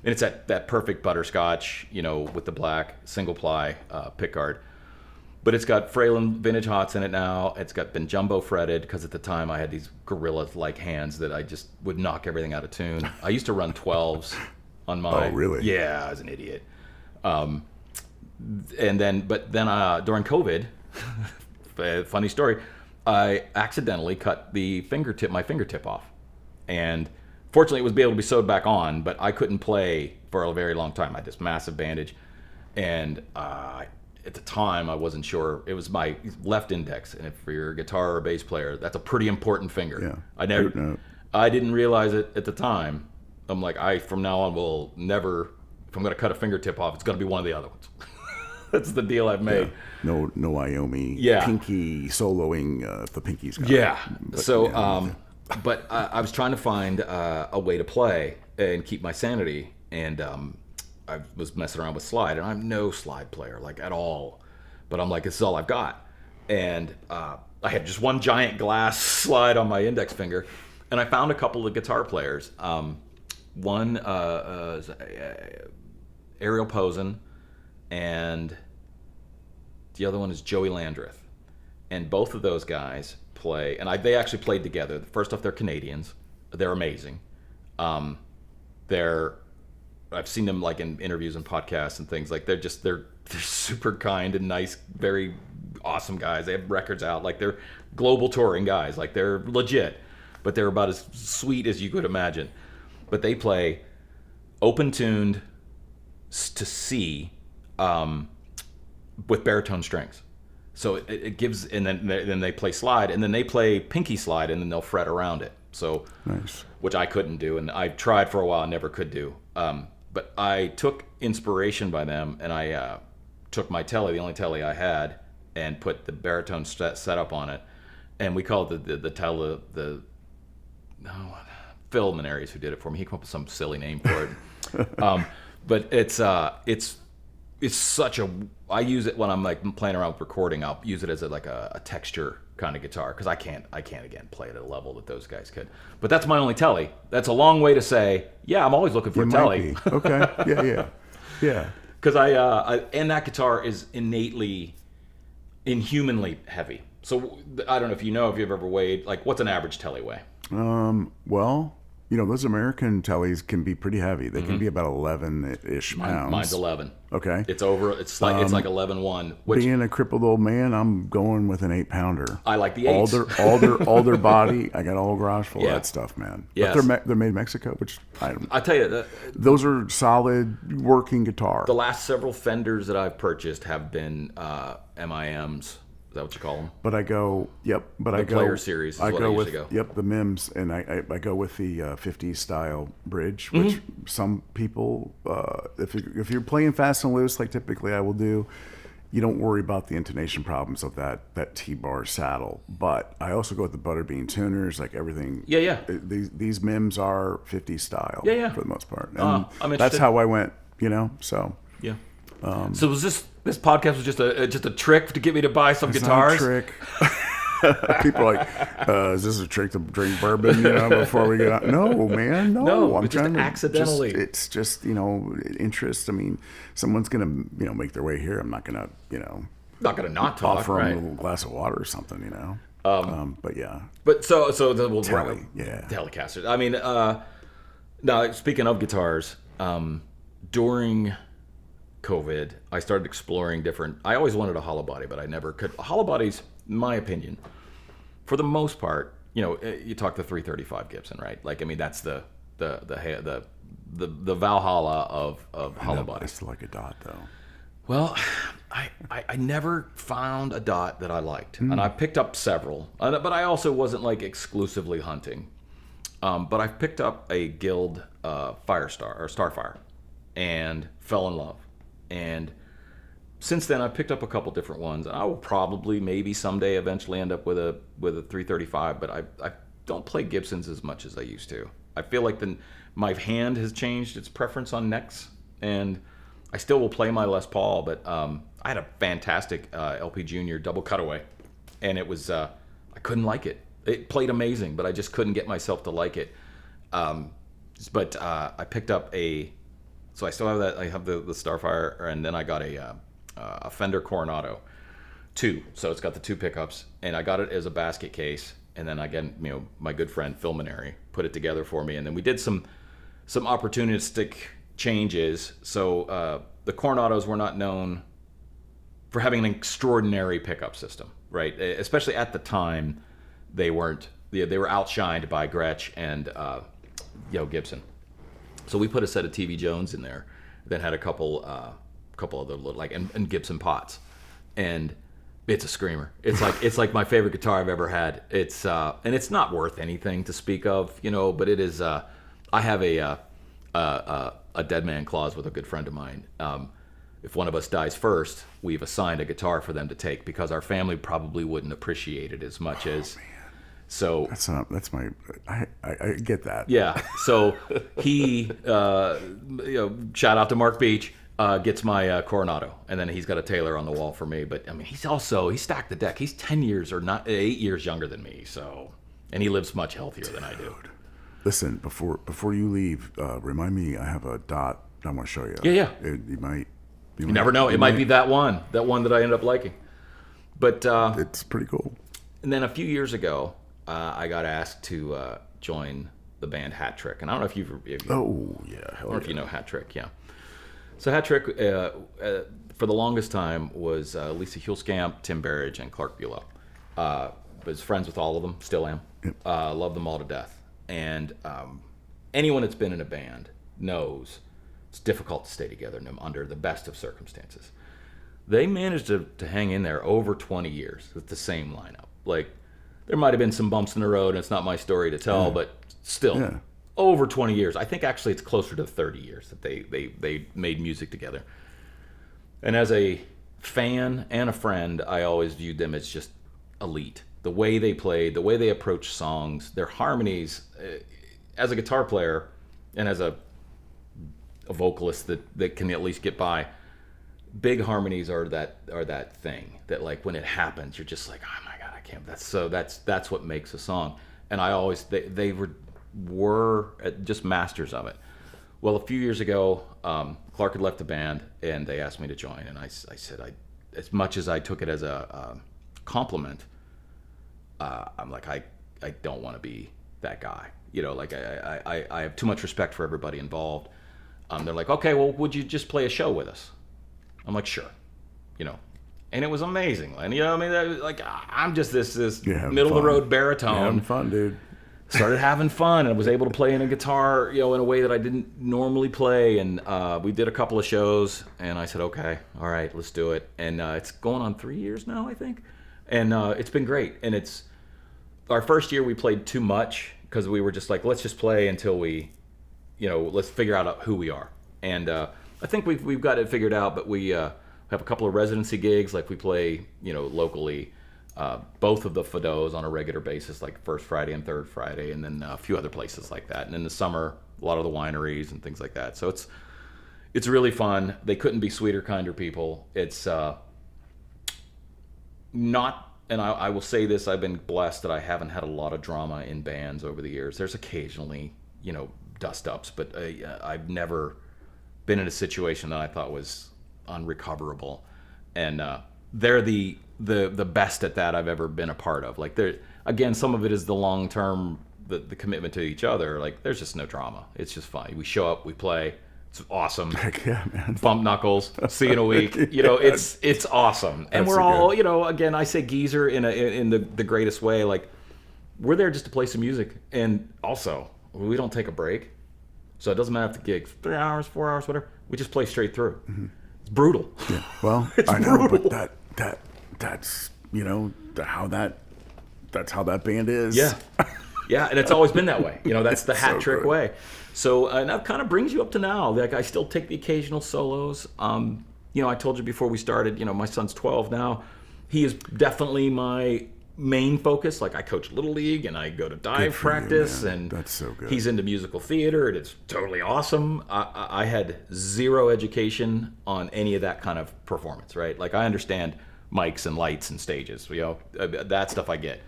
and it's that perfect butterscotch, with the black single ply pickguard. But it's got Fralin vintage hots in it now. It's been jumbo fretted, because at the time I had these gorilla-like hands that I just would knock everything out of tune. I used to run 12s on my. Oh, really? Yeah, I was an idiot. But then during COVID, funny story, I accidentally cut my fingertip off, and fortunately it was able to be sewed back on, but I couldn't play for a very long time. I had this massive bandage, and at the time I wasn't sure. It was my left index, and if you're a guitar or bass player, that's a pretty important finger. Yeah. I didn't realize it at the time. I'm like, from now on will never, if I'm going to cut a fingertip off, it's going to be one of the other ones. That's the deal I've made. Yeah. No Wyoming pinky soloing if the pinky's got Yeah. But, so, but I was trying to find a way to play and keep my sanity, and I was messing around with slide, and I'm no slide player, like, at all. But I'm like, this is all I've got. And I had just one giant glass slide on my index finger, and I found a couple of guitar players. One is Ariel Posen, and the other one is Joey Landreth. And both of those guys play, and they actually played together. First off, they're Canadians. They're amazing. I've seen them, like, in interviews and podcasts and things. Like, they're super kind and nice, very awesome guys. They have records out. Like, they're global touring guys. Like, they're legit, but they're about as sweet as you could imagine. But they play open-tuned to C with baritone strings. So it gives, and then they play slide, and then they play pinky slide, and then they'll fret around it. So, nice. Which I couldn't do, and I tried for a while and never could do. But I took inspiration by them, and I took my telly, the only telly I had, and put the baritone setup on it, and we called it Phil Menares, who did it for me. He came up with some silly name for it. But it's such a. I use it when I'm, like, playing around with recording. I'll use it as a texture kind of guitar, because I can't again play at a level that those guys could. But that's my only telly. That's a long way to say, yeah, I'm always looking for a telly. Okay. Yeah. Because and that guitar is innately, inhumanly heavy. So I don't know if you've ever weighed, like, what's an average telly weigh? Well, those American tellies can be pretty heavy. They can be about 11-ish pounds. Mine's 11. Okay. It's like 11.1. Which Being a crippled old man, I'm going with an 8-pounder. I like the 8s. All their body. I got all garage full of Yeah. that stuff, man. Yes. But they're made in Mexico, which I tell you, those are solid working guitar. the last several Fenders that I've purchased have been MIMs. Is that what you call them? But I go, yep. But I go Player Series is what I usually go. Yep, the MIMS, and I go with the 50s style bridge, which some people, if you're playing fast and loose, like typically I will do, you don't worry about the intonation problems of that T-bar saddle. But I also go with the Butterbean tuners, like everything. Yeah. These MIMS are 50s style. Yeah. For the most part, and I'm interested. that's how I went. So. Yeah. So was this podcast was just a trick to get me to buy some guitars? Not a trick. People are like, is this a trick to drink bourbon, before we get out? No, man, no. No, I'm it's just trying to accidentally. It's just, interest. I mean, someone's going to, make their way here. I'm not going to, Not gonna not talk. offer Right. them a little glass of water or something, But yeah. But so we'll Tele, yeah. Telecasters. I mean, now speaking of guitars, during COVID, I started exploring different. I always wanted a hollow body, but I never could. Hollow bodies, in my opinion, for the most part, you talk the 335 Gibson, right? Like, I mean, that's the Valhalla of hollow bodies. I still like a Dot though. Well, I never found a Dot that I liked, and I picked up several, but I also wasn't like exclusively hunting. But I picked up a Guild Firestar or Starfire, and fell in love. And since then, I've picked up a couple different ones. I will probably, maybe someday, eventually end up with a 335. But I don't play Gibsons as much as I used to. I feel like my hand has changed its preference on necks, and I still will play my Les Paul. But I had a fantastic LP Junior double cutaway, and it was I couldn't like it. It played amazing, but I just couldn't get myself to like it. But I picked up so I still have that. I have the Starfire, and then I got a Fender Coronado 2. So it's got the 2 pickups, and I got it as a basket case. And then again, my good friend Phil Maneri put it together for me, and then we did some opportunistic changes. So the Coronados were not known for having an extraordinary pickup system, right? Especially at the time, they weren't. They were outshined by Gretsch and Gibson. So we put a set of TV Jones in there, then had a couple other little and Gibson pots, and it's a screamer. It's like my favorite guitar I've ever had. It's and it's not worth anything to speak of, but it is. I have a dead man clause with a good friend of mine. If one of us dies first, we've assigned a guitar for them to take because our family probably wouldn't appreciate it as much as. Man. So I get that. Yeah. So he, shout out to Mark Beach, gets my Coronado, and then he's got a Taylor on the wall for me. But I mean, he stacked the deck. He's 10 years or not 8 years younger than me. So, and he lives much healthier than I do. Listen, before you leave, remind me. I have a Dot I want to show you. Yeah. You never know. It might be that one that I ended up liking. But it's pretty cool. And then a few years ago, I got asked to join the band Hat Trick, and I don't know if you've oh yeah, I don't know if you know Hat Trick, yeah. So Hat Trick for the longest time was Lisa Hulskamp, Tim Berridge, and Clark Bulow. Was friends with all of them, still am. Yep. Love them all to death. And anyone that's been in a band knows it's difficult to stay together under the best of circumstances. They managed to hang in there over 20 years with the same lineup. Like, there might have been some bumps in the road, and it's not my story to tell, but still, over 20 years. I think actually it's closer to 30 years that they made music together. And as a fan and a friend, I always viewed them as just elite. The way they played, the way they approached songs, their harmonies. As a guitar player and as a vocalist that can at least get by, big harmonies are that thing that, like, when it happens, you're just like, oh my god, I can't. That's what makes a song. And I always they were just masters of it. Well, a few years ago, Clark had left the band, and they asked me to join, and I said, as much as I took it as a compliment, I'm like, I don't want to be that guy. You know, like I have too much respect for everybody involved. They're like, okay, well, would you just play a show with us? I'm like, sure. You know, and it was amazing. And you know, I mean, like I'm just this middle of the road baritone. You're having fun, dude. Started having fun and was able to play in a guitar, you know, in a way that I didn't normally play. And we did a couple of shows, and I said, okay, all right, let's do it. And it's going on 3 years now, I think. And it's been great. And it's our first year we played too much because we were just like, let's just play until we, you know, let's figure out who we are. And I think we've got it figured out, but we have a couple of residency gigs, like we play, you know, locally. Both of the Fidos on a regular basis, like first Friday and third Friday, and then a few other places like that. And in the summer, a lot of the wineries and things like that. So it's really fun. They couldn't be sweeter, kinder people. It's not, and I will say this, I've been blessed that I haven't had a lot of drama in bands over the years. There's occasionally, you know, dust-ups, but I've never been in a situation that I thought was unrecoverable. And they're the best at that I've ever been a part of. Like, again, some of it is the long term, the commitment to each other. Like, there's just no drama. It's just fun. We show up, we play. It's awesome. Heck yeah, man. Bump knuckles. See you in a week. You know, it's awesome. And we're all, you know, again, I say geezer in the greatest way. Like, we're there just to play some music, and also we don't take a break. So it doesn't matter if the gig's 3 hours, 4 hours, whatever. We just play straight through. Mm-hmm. It's brutal. Yeah. Well, I know, brutal. But that's, you know, that's how that band is. Yeah. Yeah, and it's always been that way. You know, that's the hat trick way. So, and that kind of brings you up to now. Like, I still take the occasional solos. You know, I told you before we started, you know, my son's 12 now. He is definitely my main focus. Like, I coach Little League, and I go to dive practice, and that's so good. He's into musical theater, and it's totally awesome. I had zero education on any of that kind of performance, right? Like, I understand mics and lights and stages, you know, that stuff I get.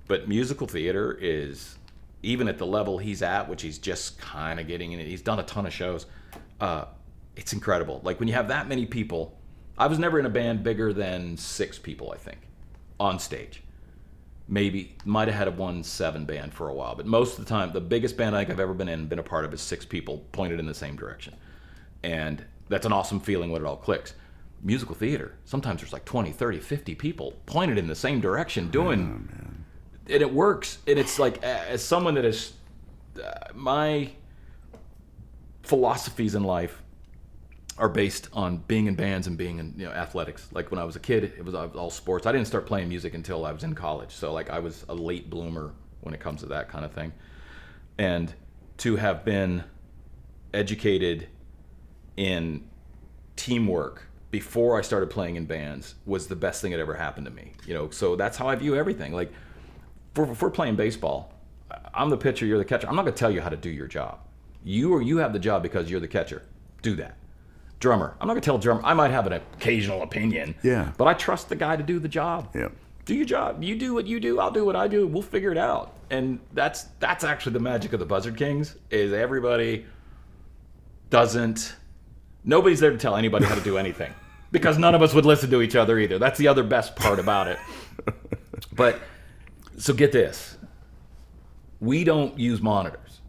But musical theater is, even at the level he's at, which he's just kind of getting in it, he's done a ton of shows, it's incredible. Like, when you have that many people, I was never in a band bigger than 6 people, I think, on stage. Maybe, might have had a 1-7 band for a while, but most of the time, the biggest band I think I've ever been in, been a part of, is 6 people pointed in the same direction. And that's an awesome feeling when it all clicks. Musical theater, sometimes there's like 20, 30, 50 people pointed in the same direction doing, and it works. And it's like, as someone that is, my philosophies in life are based on being in bands and being in, you know, athletics. Like, when I was a kid, it was all sports. I didn't start playing music until I was in college. So, like, I was a late bloomer when it comes to that kind of thing. And to have been educated in teamwork before I started playing in bands was the best thing that ever happened to me. You know, so that's how I view everything. Like, if we're playing baseball, I'm the pitcher, you're the catcher. I'm not going to tell you how to do your job. You have the job because you're the catcher. Do that. Drummer, I'm not going to tell a drummer. I might have an occasional opinion. Yeah. But I trust the guy to do the job. Yeah. Do your job. You do what you do. I'll do what I do. We'll figure it out. And that's actually the magic of the Buzzard Kings, is everybody nobody's there to tell anybody how to do anything, because none of us would listen to each other either. That's the other best part about it. But, so get this. We don't use monitors.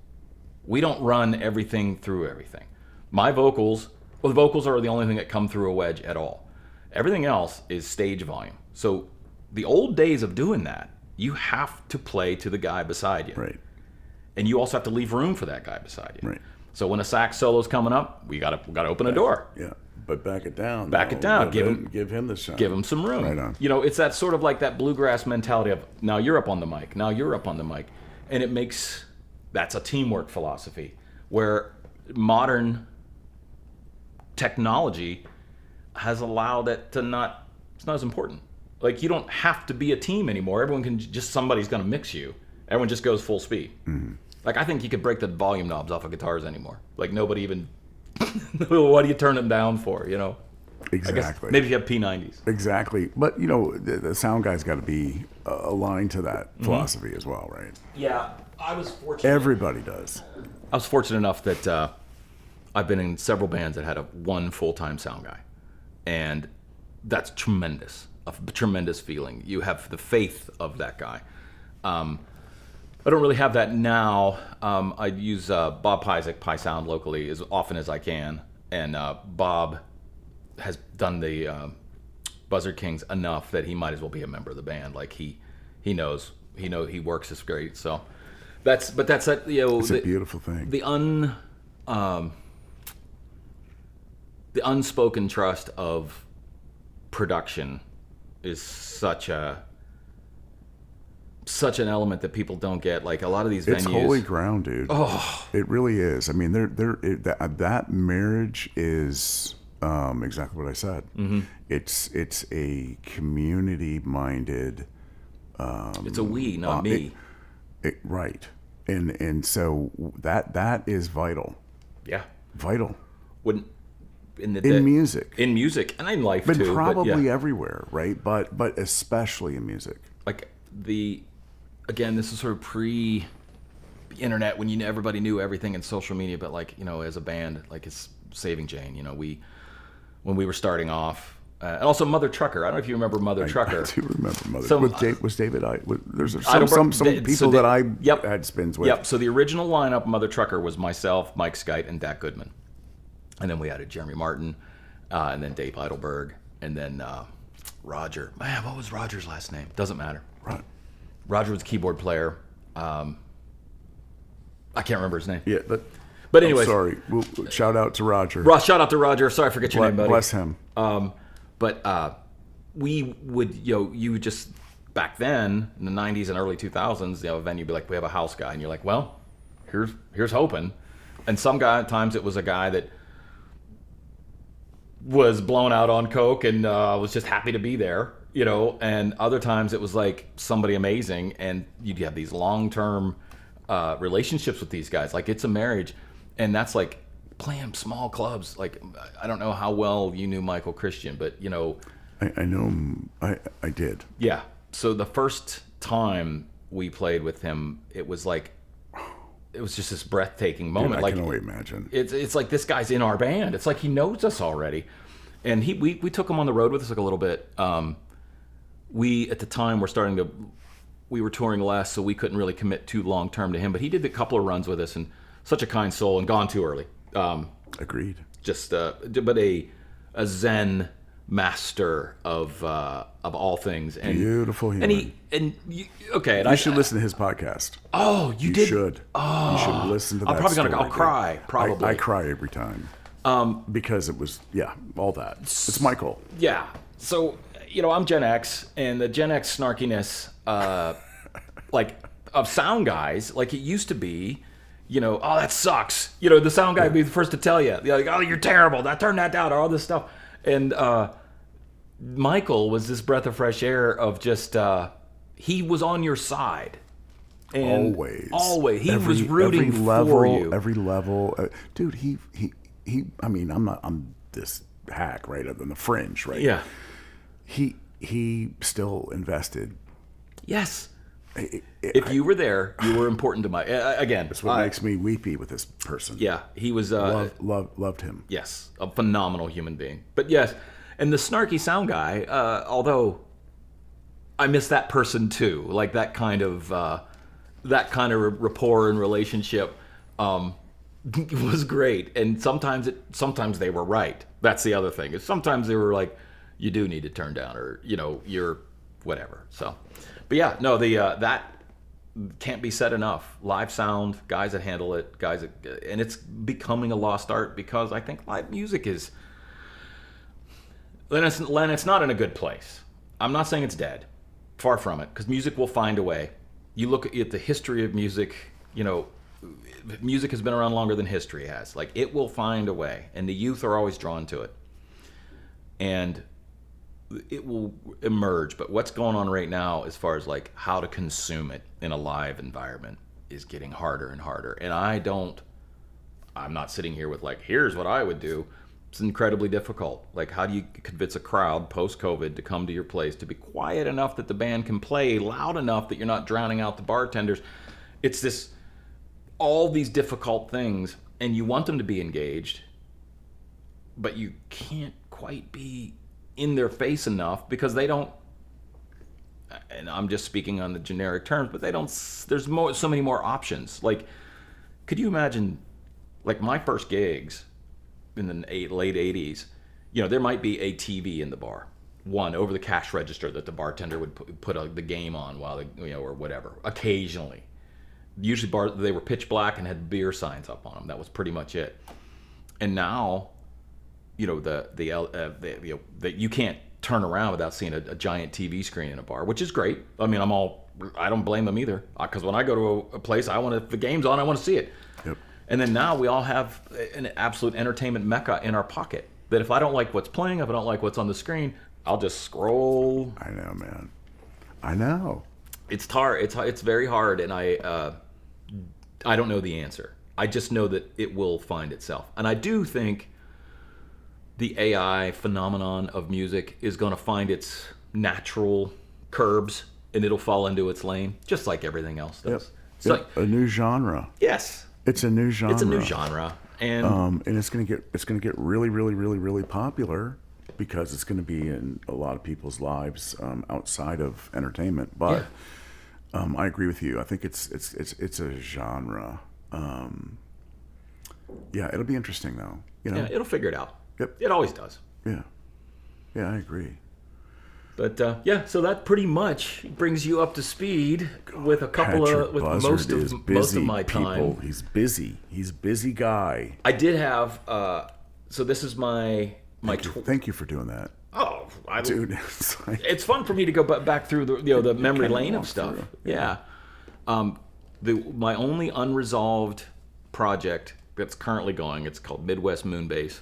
We don't run everything through everything. My vocals, the vocals are the only thing that come through a wedge at all. Everything else is stage volume. So the old days of doing that, you have to play to the guy beside you. Right. And you also have to leave room for that guy beside you. Right. So when a sax solo's coming up, we gotta open a door. Yeah, but back it down. Back it down. Give him the shine. Give him some room. Right on. You know, it's that sort of like that bluegrass mentality of, now you're up on the mic, now you're up on the mic, and that's a teamwork philosophy, where modern technology has allowed it to it's not as important. Like, you don't have to be a team anymore. Everyone can somebody's gonna mix you. Everyone just goes full speed. Mm-hmm. Like, I think you could break the volume knobs off of guitars anymore. Like, nobody even, what do you turn them down for, you know? Exactly. Maybe if you have P90s. Exactly. But, you know, the sound guy's got to be aligned to that philosophy as well, right? Yeah, I was fortunate. Everybody does. I was fortunate enough that I've been in several bands that had one full-time sound guy. And that's tremendous, a tremendous feeling. You have the faith of that guy. I don't really have that now. I use Bob Pyzik, Pie Sound locally as often as I can, and Bob has done the Buzzard Kings enough that he might as well be a member of the band. Like he knows he works as great. So that's that, you know, It's a beautiful thing. The unspoken trust of production is such an element that people don't get. Like a lot of these venues, It's holy ground, dude. Oh, It really is. I mean, that marriage is exactly what I said. mm-hmm. It's a community-minded. It's a we, not me. Right, and so that is vital. Yeah, Vital wouldn't in music, and in life but too. probably but yeah. everywhere, right? But especially in music. Like again, this is sort of pre-internet when everybody knew everything in social media. But like, you know, as a band, like it's Saving Jane. You know, when we were starting off. And also Mother Trucker. I don't know if you remember Mother Trucker. I do remember Mother. So, was David? There's some people so that I yep, had spins with. Yep. So the original lineup of Mother Trucker was myself, Mike Skite, and Dak Goodman, and then we added Jeremy Martin, and then Dave Heidelberg, and then Roger. Man, what was Roger's last name? Doesn't matter. Right. Roger was a keyboard player. I can't remember his name. Yeah, but anyways, sorry. Shout out to Roger. Shout out to Roger. Sorry, I forget your name, buddy. Bless him. But we would, you would just, back then, in the 90s and early 2000s, a venue would be like, we have a house guy. And you're like, well, here's hoping. And times it was a guy that was blown out on coke and was just happy to be there, and other times it was like somebody amazing. And you'd have these long-term relationships with these guys. Like, it's a marriage. And that's like, playing small clubs. Like, I don't know how well you knew Michael Christian, but I know him. I did. Yeah. So the first time we played with him, it was just this breathtaking moment. Dude, I like, can only imagine. It's like, this guy's in our band. It's like he knows us already. And we took him on the road with us like a little bit. We at the time we were touring less, so we couldn't really commit too long term to him. But he did a couple of runs with us, and such a kind soul, and gone too early. Agreed. Just, but a Zen master of all things. And, beautiful human. And I should listen to his podcast. Oh, you did? Should. Oh, you should listen to that. I'm probably story, I'll cry. Probably. I cry every time. Because it was all that. It's Michael. Yeah. So I'm Gen X, and the Gen X snarkiness, like of sound guys, like it used to be. Oh, that sucks. The sound guy would be the first to tell you. They're like, oh, you're terrible. Turn that down, or all this stuff. And Michael was this breath of fresh air of just, he was on your side. And always. He was rooting for you. Every level. Dude, he, I mean, I'm this hack, right, on the fringe, right? Yeah. He still invested. Yes. If you were there, you were important to again. That's what makes me weepy with this person. Yeah, he was loved him. Yes, a phenomenal human being. But yes, and the snarky sound guy, although I miss that person too, like that kind of rapport and relationship was great. And sometimes they were right. That's the other thing. Is sometimes they were like, you do need to turn down, or you're whatever. So. But yeah, no, that can't be said enough. Live sound, guys that handle it, and it's becoming a lost art because I think live music is, Len, it's not in a good place. I'm not saying it's dead, far from it, because music will find a way. You look at the history of music, music has been around longer than history has. Like, it will find a way, and the youth are always drawn to it. And it will emerge, but what's going on right now as far as like how to consume it in a live environment is getting harder and harder. And I'm not sitting here with like, here's what I would do. It's incredibly difficult. Like, how do you convince a crowd post-COVID to come to your place, to be quiet enough that the band can play, loud enough that you're not drowning out the bartenders? It's all these difficult things, and you want them to be engaged, but you can't quite be in their face enough because they don't and I'm just speaking on the generic terms, but there's so many more options. Like, could you imagine, like my first gigs in the late 80s, there might be a TV in the bar, one over the cash register that the bartender would put the game on while or whatever, occasionally. Usually they were pitch black and had beer signs up on them. That was pretty much it. And now, you can't turn around without seeing a giant TV screen in a bar, which is great. I mean, I don't blame them either, because when I go to a place, if the game's on, I want to see it. Yep. And then now we all have an absolute entertainment mecca in our pocket. That if I don't like what's playing, if I don't like what's on the screen, I'll just scroll. I know, man. I know. It's hard. It's very hard, and I don't know the answer. I just know that it will find itself, and I do think the AI phenomenon of music is going to find its natural curbs, and it'll fall into its lane, just like everything else does. Yep. It's Yep. like A new genre. yes, It's a new genre. it's a new genre, and it's gonna get really, really, really, really popular because it's gonna be in a lot of people's lives outside of entertainment. But I agree with you. I think it's a genre. It'll be interesting though. yeah, it'll figure it out. Yep. It always does. Yeah, I agree. But so that pretty much brings you up to speed with a couple Patrick with Buzzard most is of busy, my time. people. He's busy. He's a busy guy. I did have so this is my Thank you for doing that, dude. It's like, it's fun for me to go back through the memory lane of stuff. through. Yeah. My only unresolved project that's currently going, it's called Midwest Moonbase.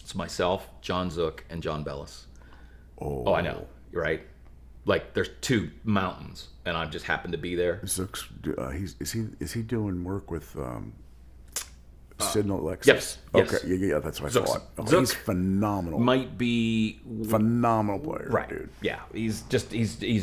It's myself, John Zook, and John Bellis. Oh, I know, right? Like there's two mountains, and I just happen to be there. Zook's, is he doing work with Sid and Alexis? Yes. Okay. Yeah. That's what I thought. Zook He's phenomenal. Might be Phenomenal player, right, dude. Yeah, he's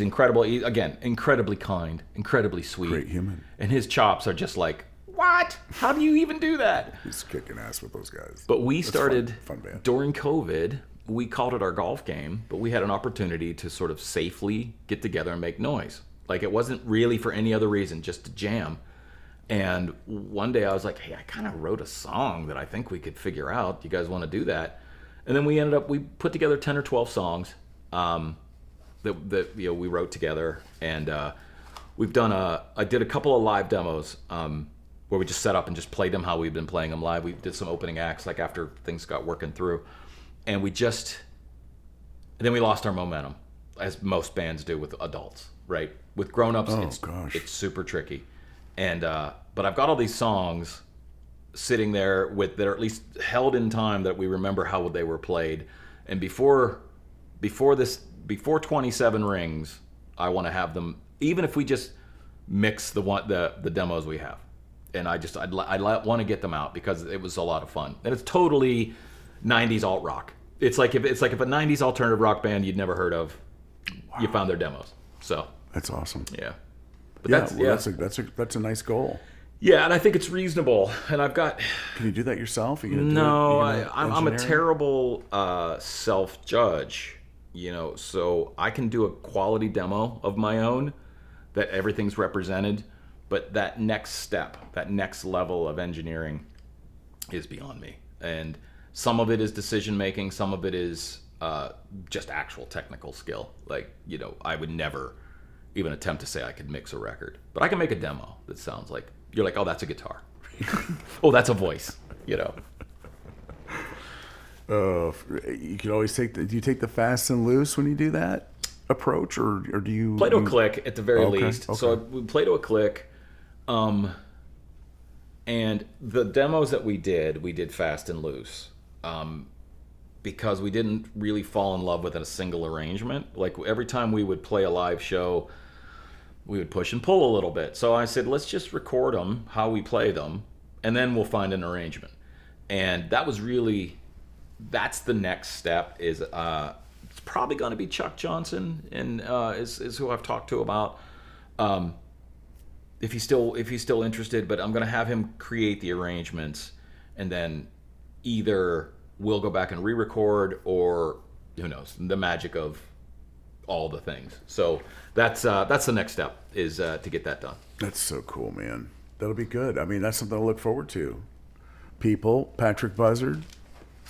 incredible. Again, incredibly kind, incredibly sweet, Great human. and his chops are just like, what? How do you even do that? He's kicking ass with those guys. But we That's started fun band. during COVID. We called it our golf game, but we had an opportunity to sort of safely get together and make noise. Like it wasn't really for any other reason, just to jam. And one day I was like, hey, I kind of wrote a song that I think we could figure out. You guys want to do that? And then we put together 10 or 12 songs that we wrote together. And I did a couple of live demos where we just set up and just played them how we've been playing them live. We did some opening acts like after things got working through. And then we lost our momentum, as most bands do with adults, right? With grown-ups, it's super tricky. And but I've got all these songs sitting there that are at least held in time that we remember how they were played. And before 27 rings, I want to have them, even if we just mix the demos we have. And I want to get them out because it was a lot of fun. And it's totally 90s alt rock. It's like if a 90s alternative rock band you'd never heard of, you found their demos. So that's awesome. Yeah. But that's a nice goal. Yeah, and I think it's reasonable. And I've got. Can you do that yourself? No, I'm a terrible self-judge. So I can do a quality demo of my own that everything's represented, but that next step, that next level of engineering, is beyond me. And some of it is decision making, some of it is just actual technical skill. Like I would never even attempt to say I could mix a record, but I can make a demo that sounds like you're like, oh, that's a guitar. Oh, that's a voice. You can always do you take the fast and loose when you do that approach, or do you play to a click at the very least? Okay. So we play to a click, and the demos that we did fast and loose, because we didn't really fall in love with a single arrangement. Like every time we would play a live show, we would push and pull a little bit. So I said, let's just record them, how we play them, and then we'll find an arrangement. And that's the next step. Is it's probably going to be Chuck Johnson, and is who I've talked to about. If he's still interested, but I'm going to have him create the arrangements, and then either we'll go back and re-record, or who knows, the magic of all the things. So that's the next step is to get that done. That's so cool, man. That'll be good. I mean, that's something to look forward to. People, Patrick Buzzard,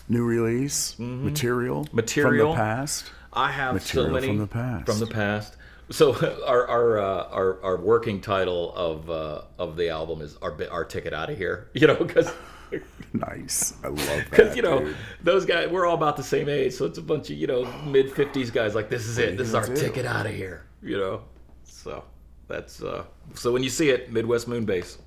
new release, material from the past. I have material so many from the past. From the past. So our working title of the album is our ticket out of here. Because nice. I love that. Because dude. those guys, we're all about the same age, so it's a bunch of mid 50s guys. Like, this is it. This is our ticket out of here. So that's so when you see it, Midwest Moonbase.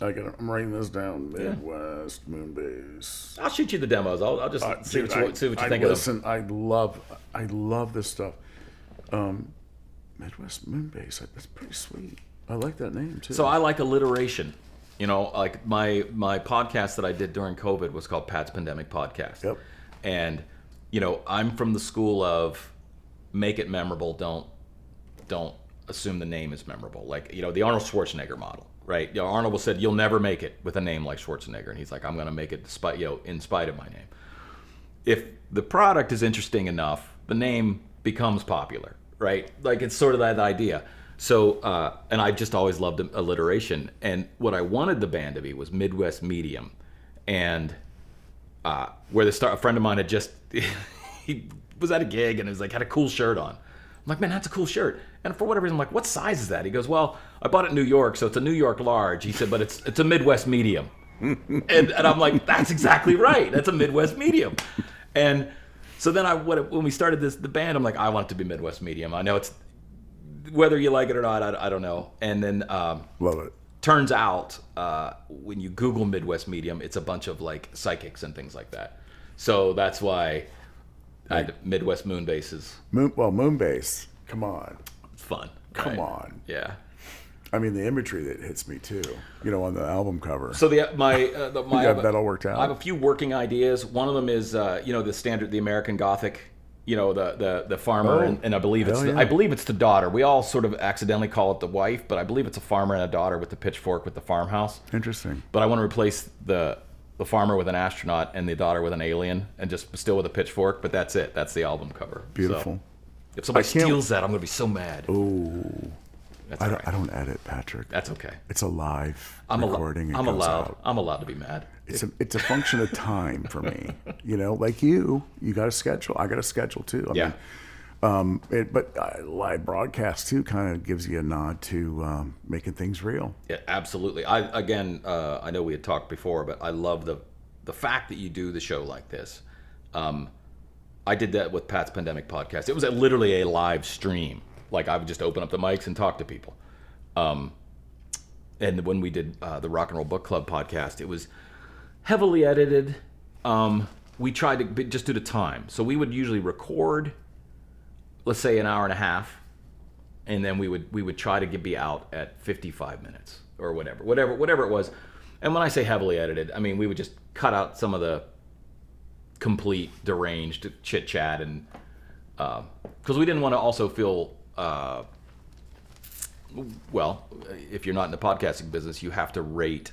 I'm writing this down. Midwest Moonbase. I'll shoot you the demos. I'll just see what you think of them. I love this stuff. Midwest Moonbase. That's pretty sweet. I like that name too. So I like alliteration. Like my podcast that I did during COVID was called Pat's Pandemic Podcast. Yep. And I'm from the school of make it memorable. Don't assume the name is memorable. Like the Arnold Schwarzenegger model. Right, Arnold said, "You'll never make it with a name like Schwarzenegger," and he's like, "I'm going to make it despite, in spite of my name." If the product is interesting enough, the name becomes popular, right? Like, it's sort of that idea. So, and I just always loved alliteration, and what I wanted the band to be was Midwest Medium, and where a friend of mine had just he was at a gig and was like had a cool shirt on. I'm like, "Man, that's a cool shirt." And for whatever reason, I'm like, "What size is that?" He goes, "Well, I bought it in New York, so it's a New York large." He said, "But it's a Midwest medium." and I'm like, "That's exactly right. That's a Midwest medium." And so then when we started the band, I'm like, "I want it to be Midwest medium." I know it's whether you like it or not, I don't know. And then love it. Turns out when you Google Midwest medium, it's a bunch of like psychics and things like that. So that's why Midwest Moonbase is Moonbase. Come on. It's fun. Come on. Yeah. I mean, the imagery that hits me too. On the album cover. So you got that all worked out. I have a few working ideas. One of them is the standard, the American Gothic. The farmer and I believe it's the daughter. We all sort of accidentally call it the wife, but I believe it's a farmer and a daughter with the pitchfork with the farmhouse. Interesting. But I want to replace the farmer with an astronaut and the daughter with an alien, and just still with a pitchfork. But that's it. That's the album cover. Beautiful. So, if somebody steals that, I'm going to be so mad. Oh. I don't edit, Patrick. That's okay. It's a live recording. I'm allowed to be mad. It's a function of time for me. Like you got a schedule. I got a schedule too. I mean, but live broadcast too kind of gives you a nod to making things real. Yeah, absolutely. I know we had talked before, but I love the fact that you do the show like this. I did that with Pat's Pandemic Podcast. It was literally a live stream. Like, I would just open up the mics and talk to people. And when we did the Rock and Roll Book Club podcast, it was heavily edited. We tried to just do the time. So we would usually record, let's say, an hour and a half, and then we would try to be out at 55 minutes or whatever it was. And when I say heavily edited, I mean we would just cut out some of the complete deranged chit chat, and because we didn't want to also feel. If you're not in the podcasting business, you have to rate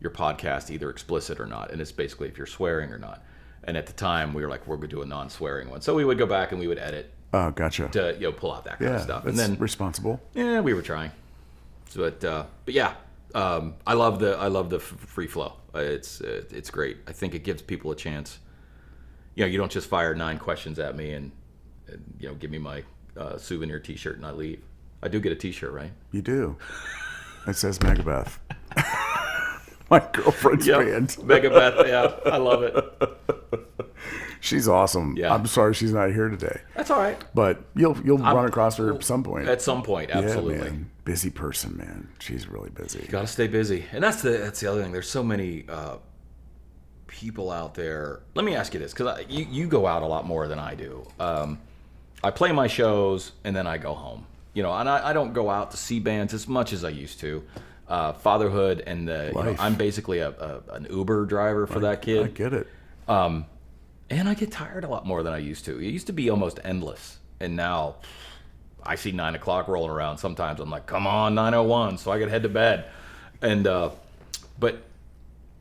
your podcast either explicit or not, and it's basically if you're swearing or not. And at the time, we were like, we're going to do a non-swearing one, so we would go back and we would edit. Oh, gotcha. To pull out that kind of stuff, and then responsible. Yeah, we were trying. So, but yeah, I love the free flow. It's great. I think it gives people a chance. You don't just fire 9 questions at me and give me my souvenir T-shirt and I leave. I do get a T-shirt, right? You do. It says Megabeth. My girlfriend's band. Megabeth, yeah, I love it. She's awesome. Yeah. I'm sorry she's not here today. That's all right. But you'll run across her at some point. At some point, absolutely. Yeah, man. Busy person, man. She's really busy. You got to stay busy, and that's the other thing. There's so many people out there. Let me ask you this, because you go out a lot more than I do. I play my shows and then I go home. And I don't go out to see bands as much as I used to. Fatherhood and I'm basically an Uber driver for that kid. I get it. And I get tired a lot more than I used to. It used to be almost endless, and now I see 9 o'clock rolling around. Sometimes I'm like, come on, 9:01, so I gotta head to bed. And but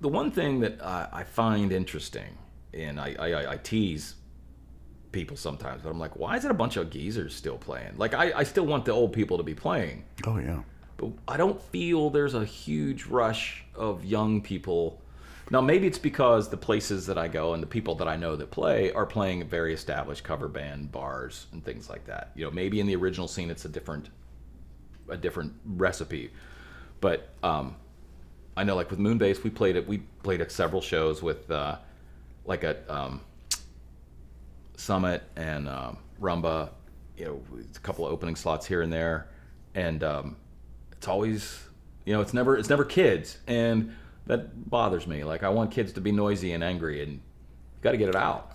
the one thing that I find interesting, and I tease people sometimes, but I'm like, why is it a bunch of geezers still playing? Like, I still want the old people to be playing. Oh, yeah. But I don't feel there's a huge rush of young people. Now, maybe it's because the places that I go and the people that I know that play are playing very established cover band bars and things like that. You know, maybe in the original scene it's a different recipe. But I know, like with Moonbase, we played at several shows with like at Summit and Rumba. You know, a couple of opening slots here and there, and it's always, you know, it's never kids, and that bothers me. Like, I want kids to be noisy and angry, and you got to get it out.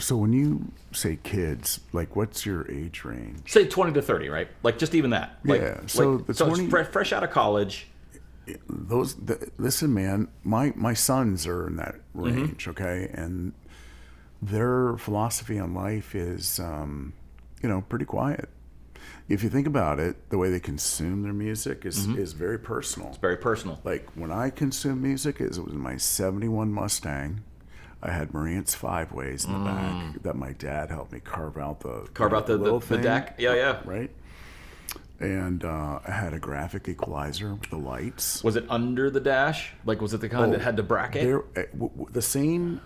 So when you say kids, like, what's your age range? Say 20 to 30, right? Like, just even that. Like, yeah. So like, the so 20, it's fresh out of college. Listen, man, my sons are in that range, okay, and their philosophy on life is, pretty quiet. If you think about it, the way they consume their music is very personal. It's very personal. Like, when I consumed music, it was my 71 Mustang. I had Marantz 5-ways in the back that my dad helped me carve out the deck. Yeah. Right? And I had a graphic equalizer with the lights. Was it under the dash? Like, was it the kind that had the bracket? The same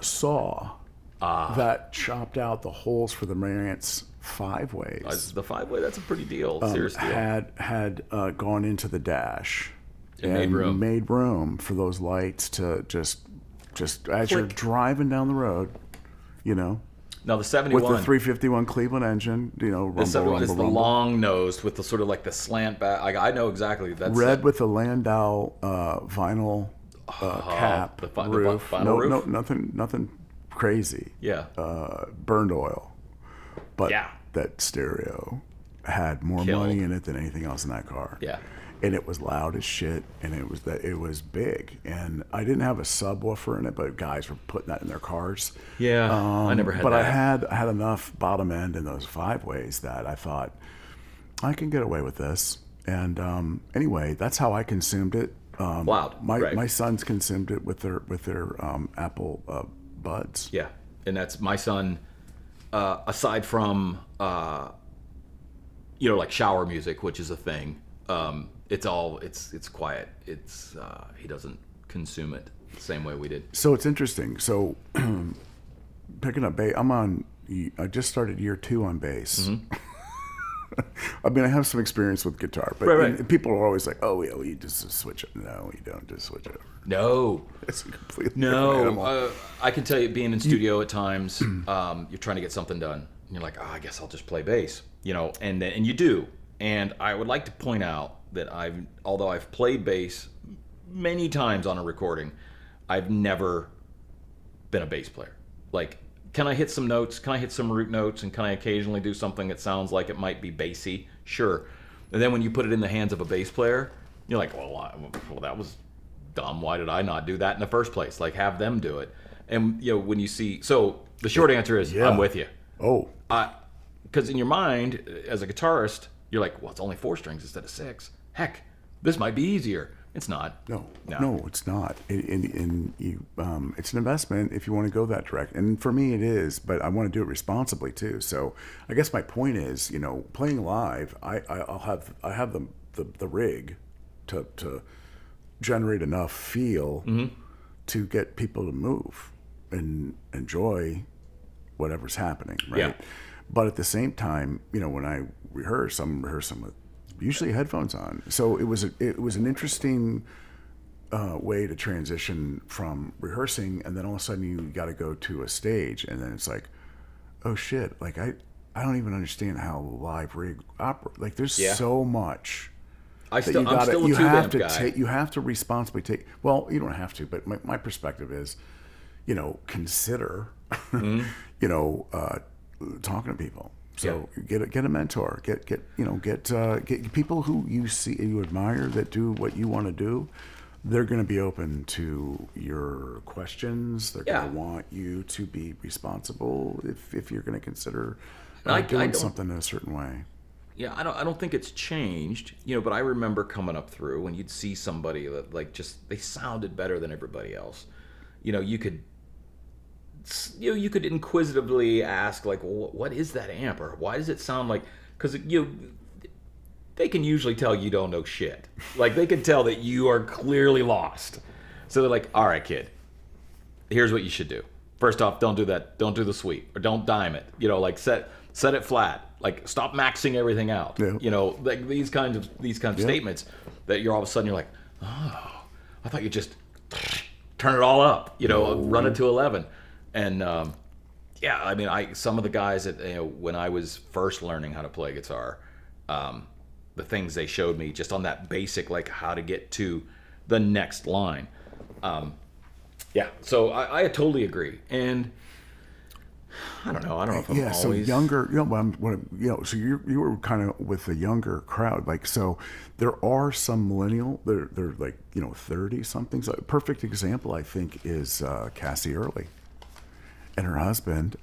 saw that chopped out the holes for the Marantz 5-ways. The 5-way, that's a pretty deal. Serious deal. Had gone into the dash and made room for those lights to just as you're driving down the road, you know. Now the 71 with the 351 Cleveland engine, you know, the 71 is the long nosed with the sort of like the slant back. I know exactly. That's red with the Landau vinyl cap roof. No, nothing crazy. Yeah. Burned oil, but yeah, that stereo had more money in it than anything else in that car. Yeah. And it was loud as shit, and it was big. And I didn't have a subwoofer in it, but guys were putting that in their cars. Yeah, I never had but that. I had enough bottom end in those 5-ways that I thought I can get away with this. And anyway, that's how I consumed it. Loud. My sons consumed it with their Apple Buds. Yeah, and that's my son. Aside from like shower music, which is a thing. It's quiet. He doesn't consume it the same way we did. So it's interesting. So picking up bass, I just started year 2 on bass. I mean, I have some experience with guitar, but people are always like, "Oh, yeah, well, you just switch it." No, you don't just switch it over. No, it's a completely different animal. I can tell you, being in studio at times, you're trying to get something done, and you're like, "Oh, I guess I'll just play bass," you know, and you do. And I would like to point out that although I've played bass many times on a recording, I've never been a bass player. Like, can I hit some notes? Can I hit some root notes? And can I occasionally do something that sounds like it might be bassy? Sure. And then when you put it in the hands of a bass player, you're like, well, that was dumb. Why did I not do that in the first place? Like, have them do it. And, you know, when you see... So the short answer is, I'm with you. Oh. Because in your mind, as a guitarist, you're like, well, it's only 4 strings instead of 6. Heck, this might be easier. It's not. No, it's not. And you, it's an investment if you want to go that direct. And for me, it is. But I want to do it responsibly too. So I guess my point is, you know, playing live, I have the rig to generate enough feel to get people to move and enjoy whatever's happening, right? Yeah. But at the same time, you know, when I rehearse, I'm rehearsing with usually headphones on. So it was an interesting way to transition from rehearsing, and then all of a sudden you got to go to a stage, and then it's like, oh shit! Like I don't even understand how live rig operates. Like there's so much. I'm still a two-amp guy. You have to responsibly take. Well, you don't have to, but my perspective is, you know, consider, you know, talking to people. So get a mentor, get people who you admire that do what you want to do. They're going to be open to your questions. They're going to want you to be responsible if you're going to consider doing something in a certain way. Yeah, I don't think it's changed, you know. But I remember coming up through when you'd see somebody that like just they sounded better than everybody else. You know, you could you could inquisitively ask, like, well, what is that amp, or why does it sound like? Because they can usually tell you don't know shit. Like, they can tell that you are clearly lost. So they're like, all right, kid, here's what you should do. First off, don't do that. Don't do the sweep, or don't dime it. Like, set it flat. Like, stop maxing everything out. Yeah. Like these kinds of statements that you're all of a sudden you're like, oh, I thought you just turn it all up. Run it to 11. And yeah, I mean, some of the guys that when I was first learning how to play guitar, the things they showed me just on that basic, like, how to get to the next line. Yeah, so I totally agree, and I don't know if I'm always... so younger, so you were kind of with the younger crowd, like, so there are some millennial, they're like 30 something. So a perfect example, I think, is Cassie Early and her husband,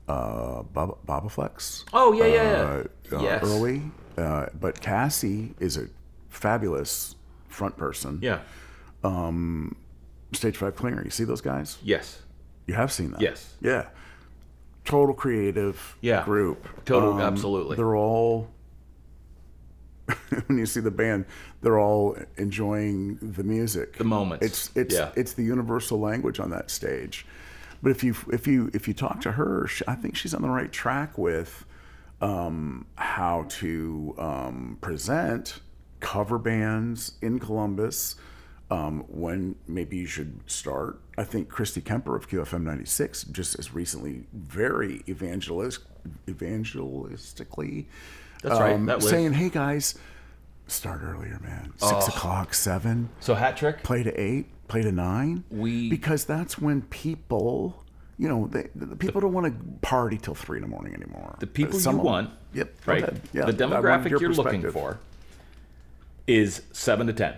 Baba Flex. Oh yeah. Yes. Early, but Cassie is a fabulous front person. Yeah. Stage 5 Clinger. You see those guys? Yes. You have seen that? Yes. Yeah. Total creative group. Total, absolutely. They're all, when you see the band, they're all enjoying the music. The moments. It's the universal language on that stage. But if you talk to her, I think she's on the right track with how to present cover bands in Columbus. When maybe you should start. I think Christy Kemper of QFM 96 just as recently very evangelistically that's right. Saying, hey guys, start earlier, man. 6 o'clock, 7. So hat trick? Play to 8, play to 9. Because that's when people, the people don't want to party till 3 in the morning anymore. The people you want, yep, right? Yeah, the demographic you're looking for is 7 to 10.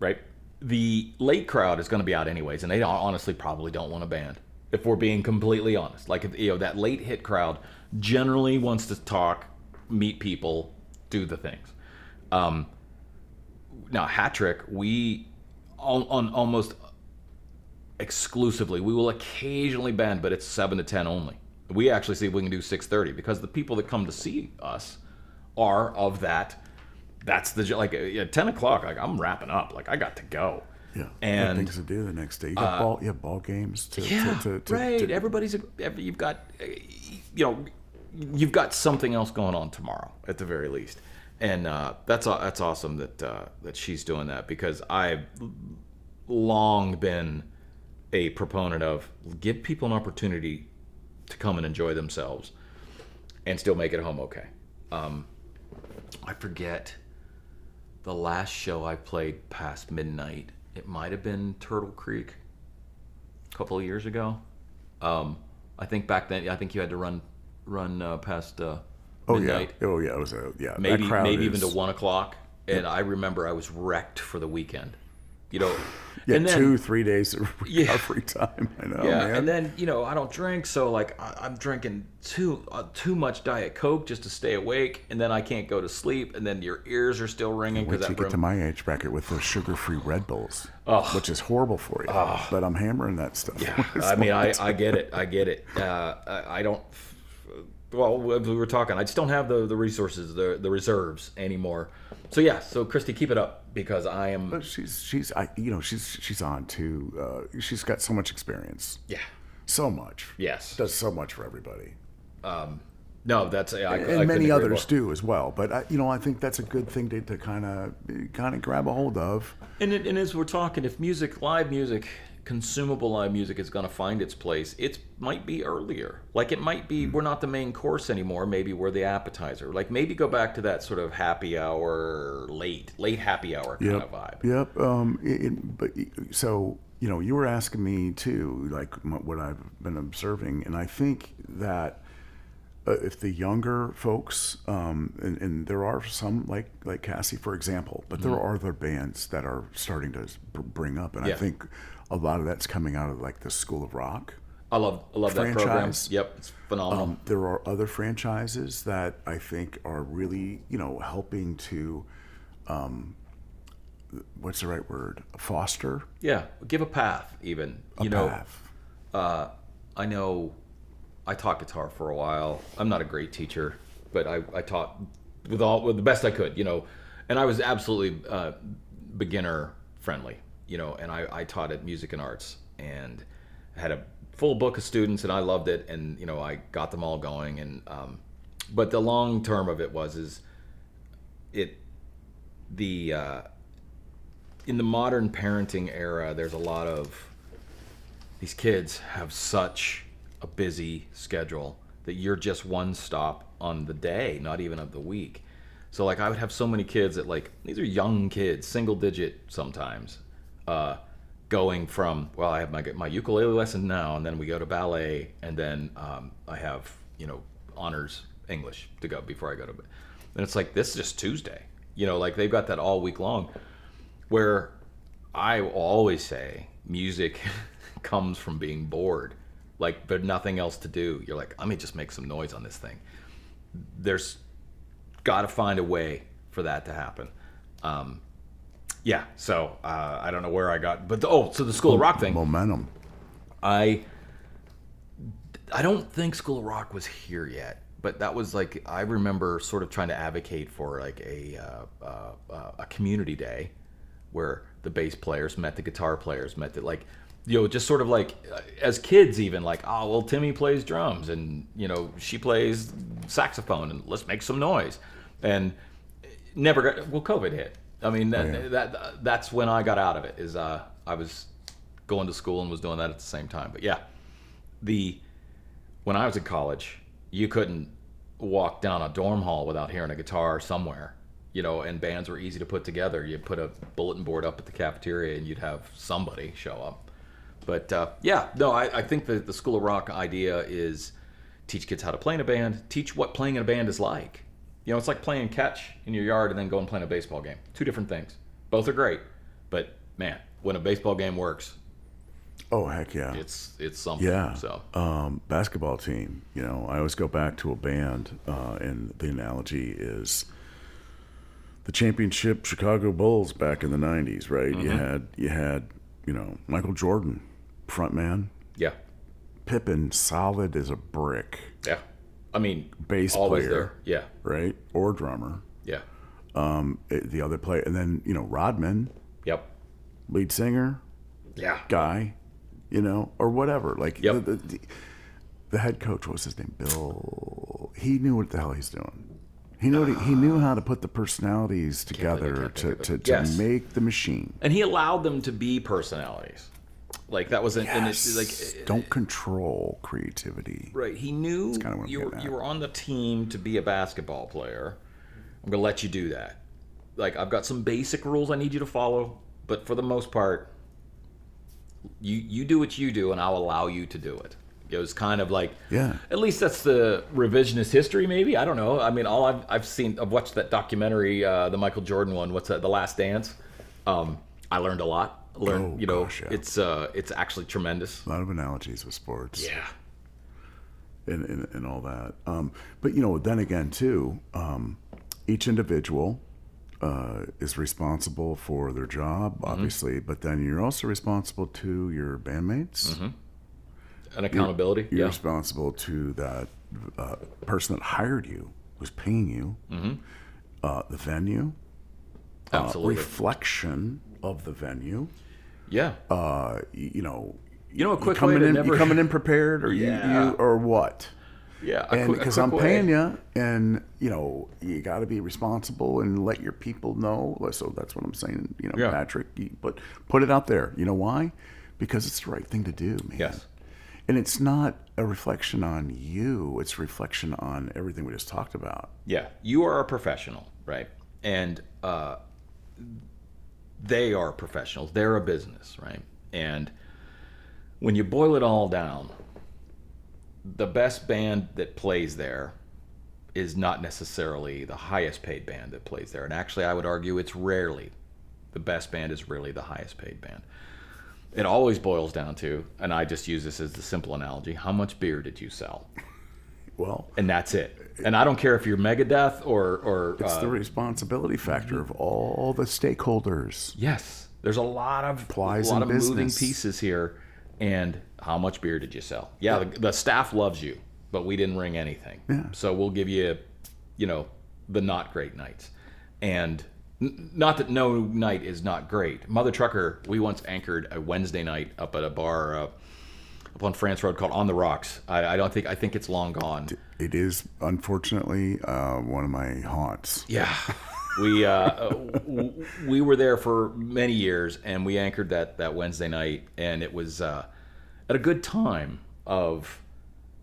Right? The late crowd is going to be out anyways, and they honestly probably don't want a band, if we're being completely honest. Like, that late hit crowd generally wants to talk, meet people, do the things. Now, hat trick, we almost exclusively, we will occasionally band, but it's 7 to 10 only. We actually see if we can do 6:30, because the people that come to see us are of that. That's at 10 o'clock. Like, I'm wrapping up. Like, I got to go. Yeah, and things to do the next day. You have ball games right. You've got you've got something else going on tomorrow at the very least, and that's awesome that she's doing that, because I've long been a proponent of give people an opportunity to come and enjoy themselves and still make it home okay. I forget the last show I played past midnight. It might have been Turtle Creek a couple of years ago. I think back then, I think you had to run past midnight. It was maybe even to 1 o'clock. And I remember I was wrecked for the weekend. And then, 2-3 days of recovery time. I know. Yeah, man. and then I don't drink, so like I'm drinking too much Diet Coke just to stay awake, and then I can't go to sleep, and then your ears are still ringing because you get to my age bracket with those sugar-free Red Bulls, which is horrible for you. But I'm hammering that stuff. Yeah, I mean, I get it. I don't. Well, we were talking. I just don't have the resources, the reserves anymore. So yeah. So Christy, keep it up, because I am. But she's on too. She's got so much experience. Yeah. So much. Yes. Does so much for everybody. No, that's and many others do as well. But I think that's a good thing to kind of grab a hold of. And as we're talking, if live music, consumable live music is going to find its place, it might be earlier. Like, it might be we're not the main course anymore. Maybe we're the appetizer. Like, maybe go back to that sort of happy hour, late happy hour kind of vibe. Yep. So you were asking me too, like what I've been observing, and I think that if the younger folks, and there are some like Cassie, for example, but there are other bands that are starting to bring up, and I think a lot of that's coming out of like the School of Rock. I love that program. Yep, it's phenomenal. There are other franchises that I think are really helping to, what's the right word? Foster. Yeah, give a path even. A path. I know I taught guitar for a while. I'm not a great teacher, but I taught with the best I could, and I was absolutely beginner friendly, and I taught at Music and Arts and had a full book of students, and I loved it, and I got them all going, and but the long term of it in the modern parenting era, there's a lot of these kids have such a busy schedule that you're just one stop on the day, not even of the week. So like I would have so many kids that these are young kids, single digit sometimes, going from, well, I have my ukulele lesson now, and then we go to ballet, and then I have honors English to go before I go to bed. And it's like, this is just Tuesday. They've got that all week long, where I always say music comes from being bored. There's nothing else to do. You're like, let me just make some noise on this thing. There's got to find a way for that to happen. So I don't know where I got, but so the School of Rock thing. Momentum. I don't think School of Rock was here yet, but that was I remember sort of trying to advocate for a community day where the bass players met the guitar players, met the just sort of as kids even oh, well, Timmy plays drums and she plays saxophone and let's make some noise. And never got, well, COVID hit. I mean, that's when I got out of it, is I was going to school and was doing that at the same time. But yeah, when I was in college, you couldn't walk down a dorm hall without hearing a guitar somewhere, and bands were easy to put together. You put a bulletin board up at the cafeteria and you'd have somebody show up. But I think the School of Rock idea is teach kids how to play in a band, teach what playing in a band is like. It's like playing catch in your yard and then go and play in a baseball game. Two different things. Both are great, but man, when a baseball game works, oh heck yeah, it's something. Yeah. So basketball team. I always go back to a band, and the analogy is the championship Chicago Bulls back in the '90s, right? Mm-hmm. You had Michael Jordan, front man. Yeah. Pippen, solid as a brick. Yeah. I mean, bass always player. There. Yeah. Right? Or drummer. Yeah. The other player, and then Rodman. Yep. Lead singer. Yeah. Guy. Or whatever. Yep. The head coach, what's his name? Bill. He knew what the hell he's doing. He knew how to put the personalities together to make the machine. And he allowed them to be personalities. That wasn't, yes. Don't control creativity. Right. He knew you were on the team to be a basketball player. I'm going to let you do that. I've got some basic rules I need you to follow, but for the most part, you do what you do and I'll allow you to do it. It was kind of at least that's the revisionist history, maybe. I don't know. I mean, all I've watched that documentary, the Michael Jordan one. What's that? The Last Dance. I learned a lot. It's actually tremendous. A lot of analogies with sports. Yeah. And all that. But then again too, each individual is responsible for their job, obviously, mm-hmm. but then you're also responsible to your bandmates. Mm-hmm. An accountability. You're responsible to that person that hired you, who's paying you, mm-hmm. The venue, absolutely, reflection of the venue. Yeah. A quick way to you coming in prepared, or you or what? Yeah. And because I'm paying you, and you got to be responsible and let your people know. So that's what I'm saying. Patrick, put it out there. You know why? Because it's the right thing to do, man. Yes. And it's not a reflection on you. It's a reflection on everything we just talked about. Yeah. You are a professional, right? And they are professionals. They're a business, right? And when you boil it all down, the best band that plays there is not necessarily the highest paid band that plays there. And actually, I would argue it's rarely. The best band is rarely the highest paid band. It always boils down to, and I just use this as the simple analogy, how much beer did you sell? Well, and that's it. And I don't care if you're Megadeth or it's the responsibility factor of all the stakeholders. Yes, there's a lot of moving pieces here, And how much beer did you sell? Yeah, the staff loves you, but we didn't ring anything. Yeah. So we'll give you, the not great nights. And not that no night is not great. Mother Trucker, we once anchored a Wednesday night up at a bar up on France Road called On the Rocks. I think it's long gone. It is, unfortunately, one of my haunts. Yeah. We were there for many years, and we anchored that Wednesday night, and it was at a good time of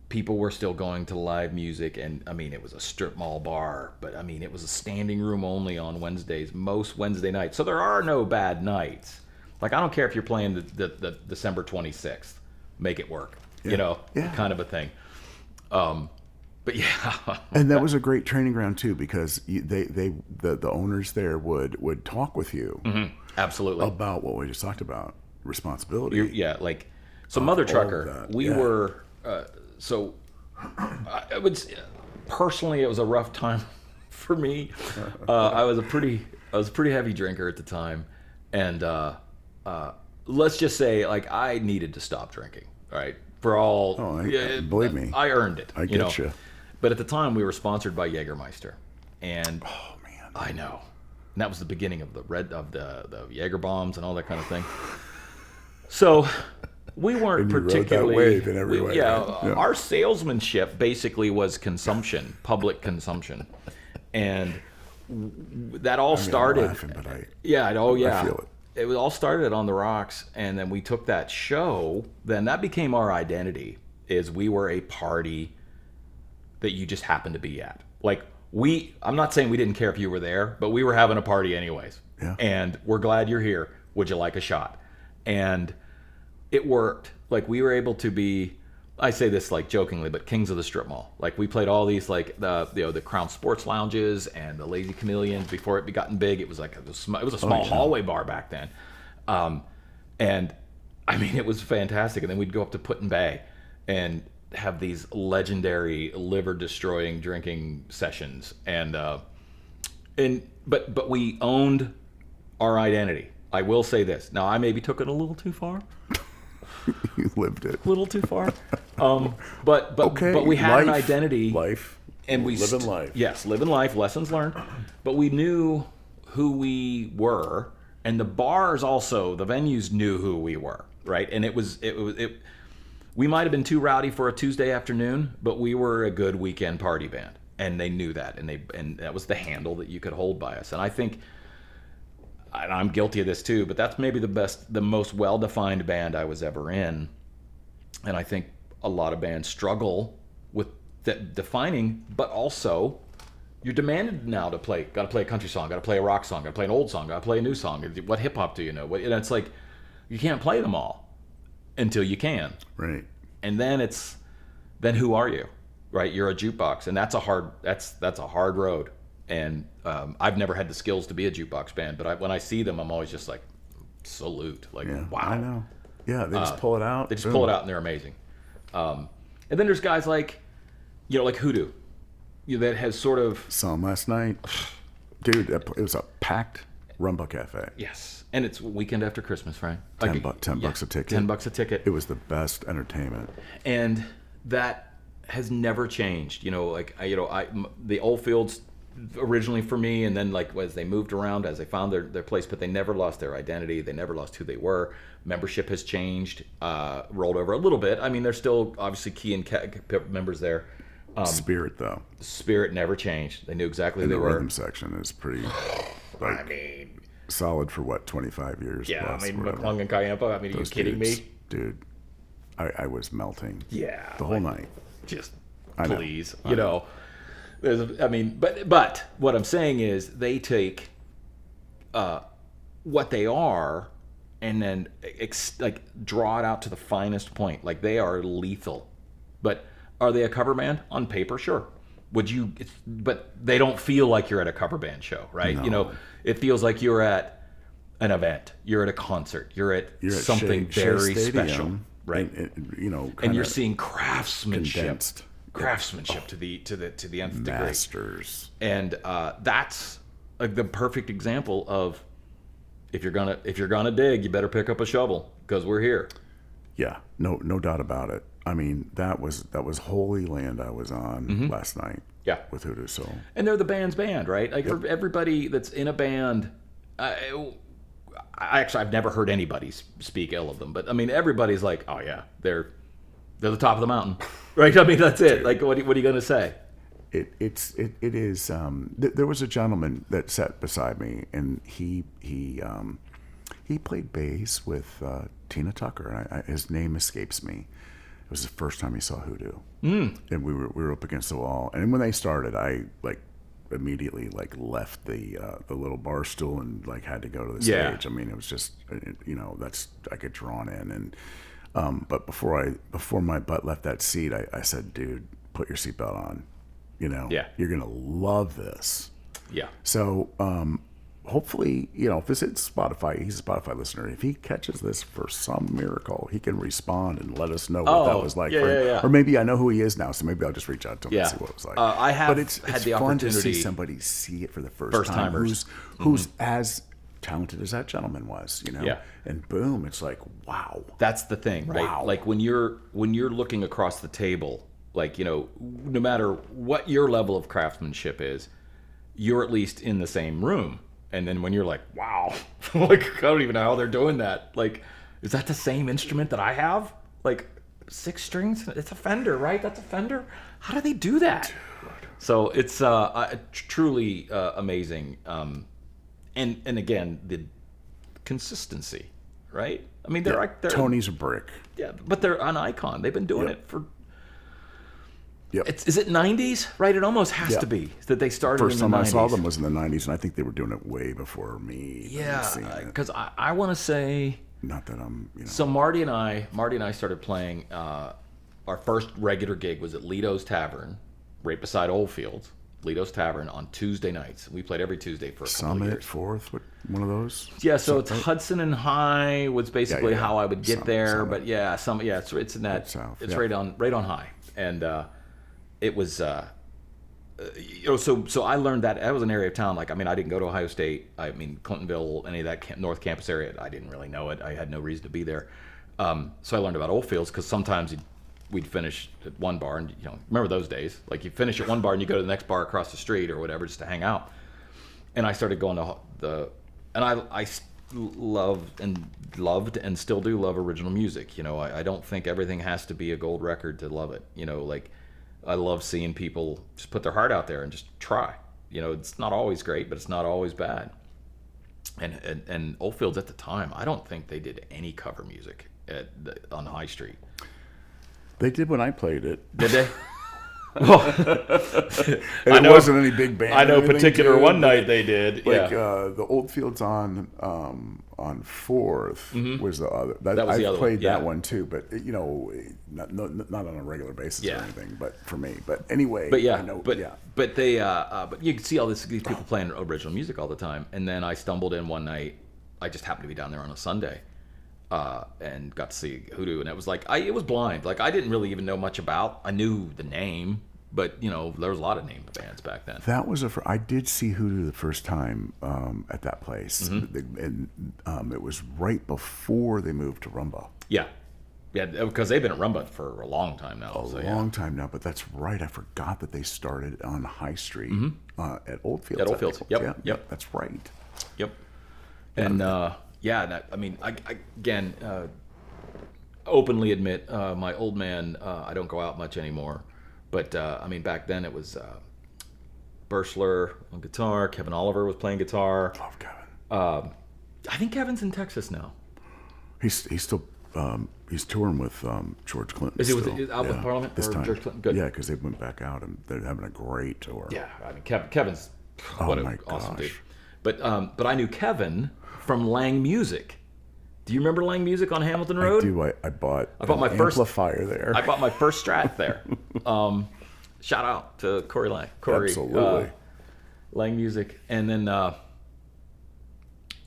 people were still going to live music, and I mean, it was a strip mall bar, but I mean, it was a standing room only on Wednesdays, most Wednesday nights. So there are no bad nights. Like, I don't care if you're playing the December 26th, make it work, kind of a thing. But yeah, and that was a great training ground too, because the owners there would talk with you, absolutely, about what we just talked about, responsibility. So Mother Trucker, we were. So I would say, personally, it was a rough time for me. I was a pretty heavy drinker at the time, and let's just say, like, I needed to stop drinking. Right, for all. Believe me, I earned it. I get you. But at the time, we were sponsored by Jägermeister, and oh man, I know, and that was the beginning of the Jaeger bombs and all that kind of thing. So we weren't particularly rode that wave in every way. Our salesmanship basically was consumption, public consumption, and that all started. I'm laughing, but I feel it. It was all started On the Rocks, and then we took that show. Then that became our identity. Is we were a party that you just happened to be at. Like, I'm not saying we didn't care if you were there, but we were having a party anyways. Yeah. And we're glad you're here. Would you like a shot? And it worked. Like, we were able to be, I say this like jokingly, but kings of the strip mall. Like, we played all these, like, the Crown Sports Lounges and the Lazy Chameleons. Before it gotten big, it was like it was a small hallway bar back then. And I mean, it was fantastic. And then we'd go up to Put-in-Bay and have these legendary liver-destroying drinking sessions, but we owned our identity. I will say this. Now, I maybe took it a little too far. You lived it. A little too far. But we had an identity. Life. And we living life. Yes, living life, lessons learned. But we knew who we were, and the bars also, the venues knew who we were, right? And we might have been too rowdy for a Tuesday afternoon, but we were a good weekend party band, and they knew that, and that was the handle that you could hold by us. And I think, and I'm guilty of this too, but that's maybe the most well-defined band I was ever in. And I think a lot of bands struggle with defining, but also you're demanded now to play. Got to play a country song, got to play a rock song, got to play an old song, got to play a new song. What hip hop do you know? And it's like you can't play them all until you can. Right. And then then who are you? Right? You're a jukebox, and that's a hard road. And I've never had the skills to be a jukebox band, but when I see them, I'm always just like, salute. Like, wow. I know. Yeah, they just pull it out. They just pull it out, and they're amazing. And then there's guys like, like Hoodoo, that has sort of... Saw him last night. Dude, it was a packed Rumba Cafe. Yes. And it's weekend after Christmas, right? $10 bucks a ticket. $10 a ticket. It was the best entertainment. And that has never changed. The Old Fields originally for me, and then as they moved around, as they found their place, but they never lost their identity. They never lost who they were. Membership has changed, rolled over a little bit. I mean, there's still obviously key and members there. Spirit, though. Spirit never changed. They knew exactly who they were. The rhythm section is pretty, solid for 25 years. Yeah, plus, I mean, McClung and Kayampa. I mean, are you kidding me? Dude, I was melting. Yeah. The whole night. Just, please. I know. But what I'm saying is they take what they are and then draw it out to the finest point. Like, they are lethal. But are they a cover band? On paper, sure. But they don't feel like you're at a cover band show, right? No. It feels like you're at an event. You're at a concert. You're at something very special, right? And you're seeing craftsmanship. Condensed. Craftsmanship to the nth degree. Masters. And that's the perfect example of if you're gonna dig, you better pick up a shovel because we're here. Yeah, no doubt about it. I mean, that was Holy Land I was on last night. Yeah. With Hoodoo Soul. And they're the band's band, right? Like for everybody that's in a band, I've never heard anybody speak ill of them, but I mean, everybody's like, oh yeah, they're the top of the mountain, right? I mean, that's it. Like, what are you gonna say? It is. There was a gentleman that sat beside me, and he played bass with Tina Tucker, and his name escapes me. It was the first time he saw Hoodoo, and we were up against the wall. And when they started, I immediately left the little bar stool and had to go to the stage. I mean, it was just that's I get drawn in, and but before my butt left that seat, I said, dude, put your seatbelt on. You're gonna love this. Yeah. So hopefully, if this is Spotify, he's a Spotify listener. If he catches this for some miracle, he can respond and let us know what that was like. Yeah. Or maybe I know who he is now, so maybe I'll just reach out to him and see what it was like. I have but it's had the fun opportunity to see somebody see it for the first time. Who's as talented as that gentleman was, Yeah. And boom, it's like, wow. That's the thing, right? Wow. Like when you're looking across the table, no matter what your level of craftsmanship is, you're at least in the same room. And then when you're like, wow, I don't even know how they're doing that. Is that the same instrument that I have? 6 strings? It's a Fender, right? That's a Fender? How do they do that? So it's truly amazing. And again, the consistency, right? I mean, they're Tony's a brick. Yeah, but they're an icon. They've been doing it for... Yep. Is it 90s? Right? It almost has to be that they started First in the 90s. First time I saw them was in the 90s, and I think they were doing it way before me. Yeah, because I want to say... Not that I'm... So Marty and I started playing... our first regular gig was at Lito's Tavern, right beside Oldfields. Lito's Tavern on Tuesday nights. We played every Tuesday for a couple of years. Summit, 4th, one of those? Yeah, so it's Hudson and High was basically how I would get there. Summit. But it's in that... South. It's right on High. And... it was, so I learned that was an area of town. I didn't go to Ohio State. I mean, Clintonville, any of that North Campus area, I didn't really know it. I had no reason to be there. So I learned about Oldfields because sometimes we'd finish at one bar and, remember those days? You finish at one bar and you go to the next bar across the street or whatever just to hang out. And I started going to and I loved and still do love original music. I don't think everything has to be a gold record to love it. I love seeing people just put their heart out there and just try. It's not always great, but it's not always bad. And Oldfields at the time, I don't think they did any cover music on High Street. They did when I played it. Did they? Well, it wasn't any big band. I know particular one night they did. The Oldfields on 4th was the other. I played that one too, but not on a regular basis or anything. But for me, but anyway. But but you can see all these people playing original music all the time. And then I stumbled in one night. I just happened to be down there on a Sunday. And got to see Hoodoo, and it was it was blind. I didn't really even know much about. I knew the name, but there was a lot of named bands back then. That was I did see Hoodoo the first time at that place, and it was right before they moved to Rumba. Yeah, because they've been at Rumba for a long time now. A long time now, but that's right. I forgot that they started on High Street at Oldfields. At Oldfields, yep, that's right. Yep, and. I again, openly admit, my old man, I don't go out much anymore. But, back then it was Bursler on guitar. Kevin Oliver was playing guitar. Love Kevin. I think Kevin's in Texas now. He's still he's touring with George Clinton. Is he with Parliament this time? George Clinton? Good. Yeah, because they went back out and they're having a great tour. Yeah, Kevin's awesome dude. But I knew Kevin from Lang Music. Do you remember Lang Music on Hamilton Road? I do. I bought my first amplifier there. I bought my first Strat there. Shout out to Corey Lang. Absolutely. Lang Music. And then,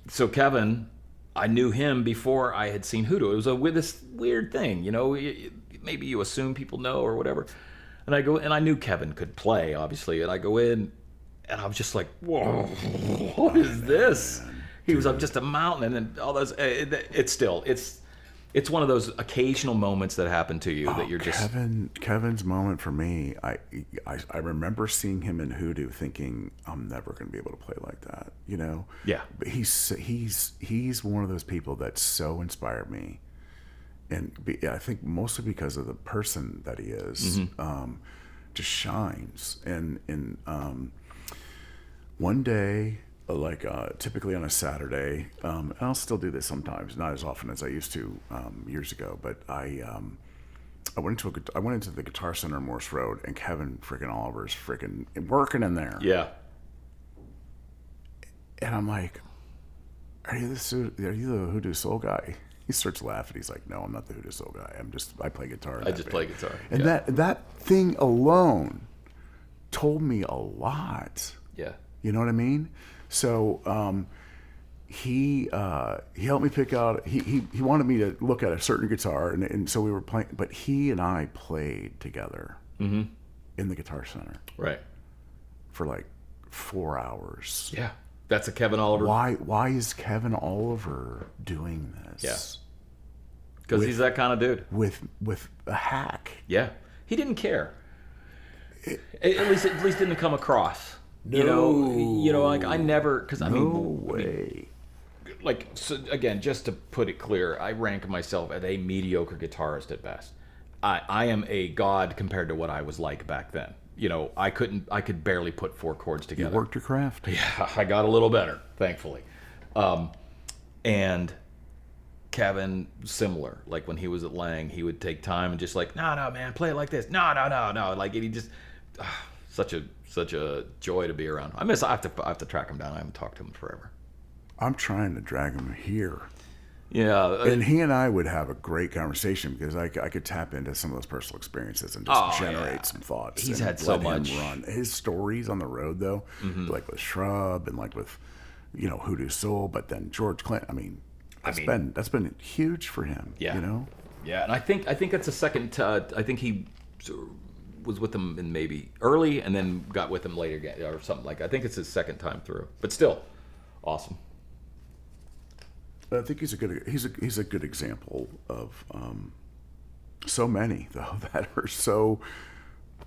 so Kevin, I knew him before I had seen Hoodoo. It was with this weird thing, maybe you assume people know or whatever. And I go, and I knew Kevin could play, obviously. And I go in, and I was just like, whoa, what is this? Man. He was up just a mountain, and then all those. It's it's one of those occasional moments that happen to you that you're just Kevin's moment for me. I remember seeing him in Hoodoo, thinking I'm never going to be able to play like that. You know? Yeah. But he's one of those people that so inspired me, and I think mostly because of the person that he is, just shines. And one day, like typically on a Saturday, and I'll still do this sometimes, not as often as I used to years ago. But I went into the Guitar Center on Morse Road, and Kevin freaking Oliver's freaking working in there. Yeah. And I'm like, are you the Hoodoo Soul guy? He starts laughing. He's like, no, I'm not the Hoodoo Soul guy. I play guitar. I just play guitar. And that thing alone told me a lot. Yeah. You know what I mean? So he helped me pick out. He wanted me to look at a certain guitar, and so we were playing. But he and I played together in the Guitar Center, right, for like 4 hours. Yeah, that's a Kevin Oliver. Why is Kevin Oliver doing this? Yeah, because he's that kind of dude with a hack. Yeah, he didn't care. At least didn't come across. No. You know, like I never, because I mean, no way. Like, so again, just to put it clear, I rank myself as a mediocre guitarist at best. I am a god compared to what I was like back then. You know, I could barely put 4 chords together. You worked your craft. Yeah, I got a little better, thankfully. And Kevin, similar. Like when he was at Lang, he would take time and just like, no, man, play it like this. No. Like, and he just, such a joy to be around. I have to track him down. I haven't talked to him forever. I'm trying to drag him here. Yeah. And he and I would have a great conversation because I could tap into some of those personal experiences and just generate some thoughts. He's and had so much. Run. His stories on the road, though, like with Shrub and like with, Hoodoo Soul, but then George Clinton. I mean, that's been huge for him. Yeah. You know? Yeah, and I think that's a second. I think he was with them in maybe early and then got with them later or something like. I think it's his second time through, but still, awesome. I think he's a good example of so many though that are so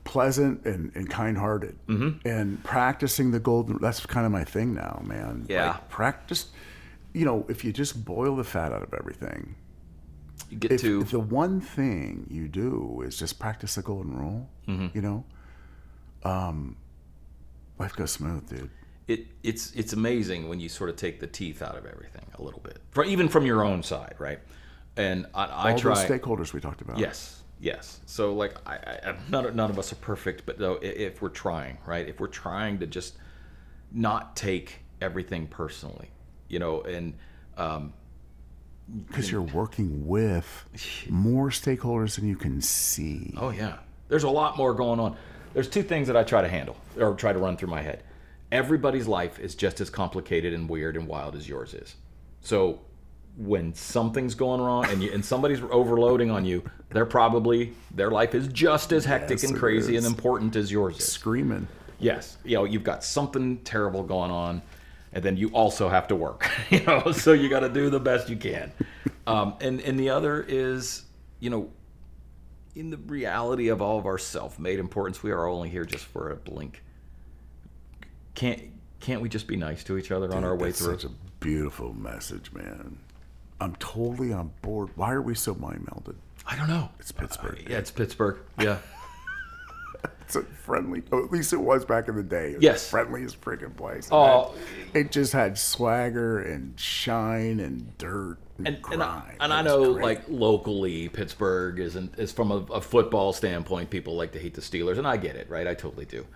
pleasant and kind-hearted and practicing the golden. That's kind of my thing now, man. Yeah, like, practice. If you just boil the fat out of everything, you get if the one thing you do is just practice the golden rule, life goes smooth, dude. It's amazing when you sort of take the teeth out of everything a little bit, even from your own side, right? And I try those stakeholders we talked about. Yes. So like, none of us are perfect, but though if we're trying, right? If we're trying to just not take everything personally, and because you're working with more stakeholders than you can see. Oh yeah, there's a lot more going on. There's 2 things that I try to handle or try to run through my head. Everybody's life is just as complicated and weird and wild as yours is. So when something's going wrong and somebody's overloading on you, their life is just as hectic and crazy and important as yours is. Screaming. Yes. You've got something terrible going on, and then you also have to work. So you got to do the best you can. And the other is, in the reality of all of our self-made importance, we are only here just for a blink. Can't we just be nice to each other on our way through? That's such a beautiful message, man. I'm totally on board. Why are we so mind melded? I don't know. It's Pittsburgh. Yeah, it's Pittsburgh. Yeah. It's a friendly. At least it was back in the day. It was Yes. the friendliest freaking place. Oh, it just had swagger and shine and dirt and grime. And I know, like, locally, Pittsburgh is from a football standpoint, people like to hate the Steelers, and I get it, right? I totally do.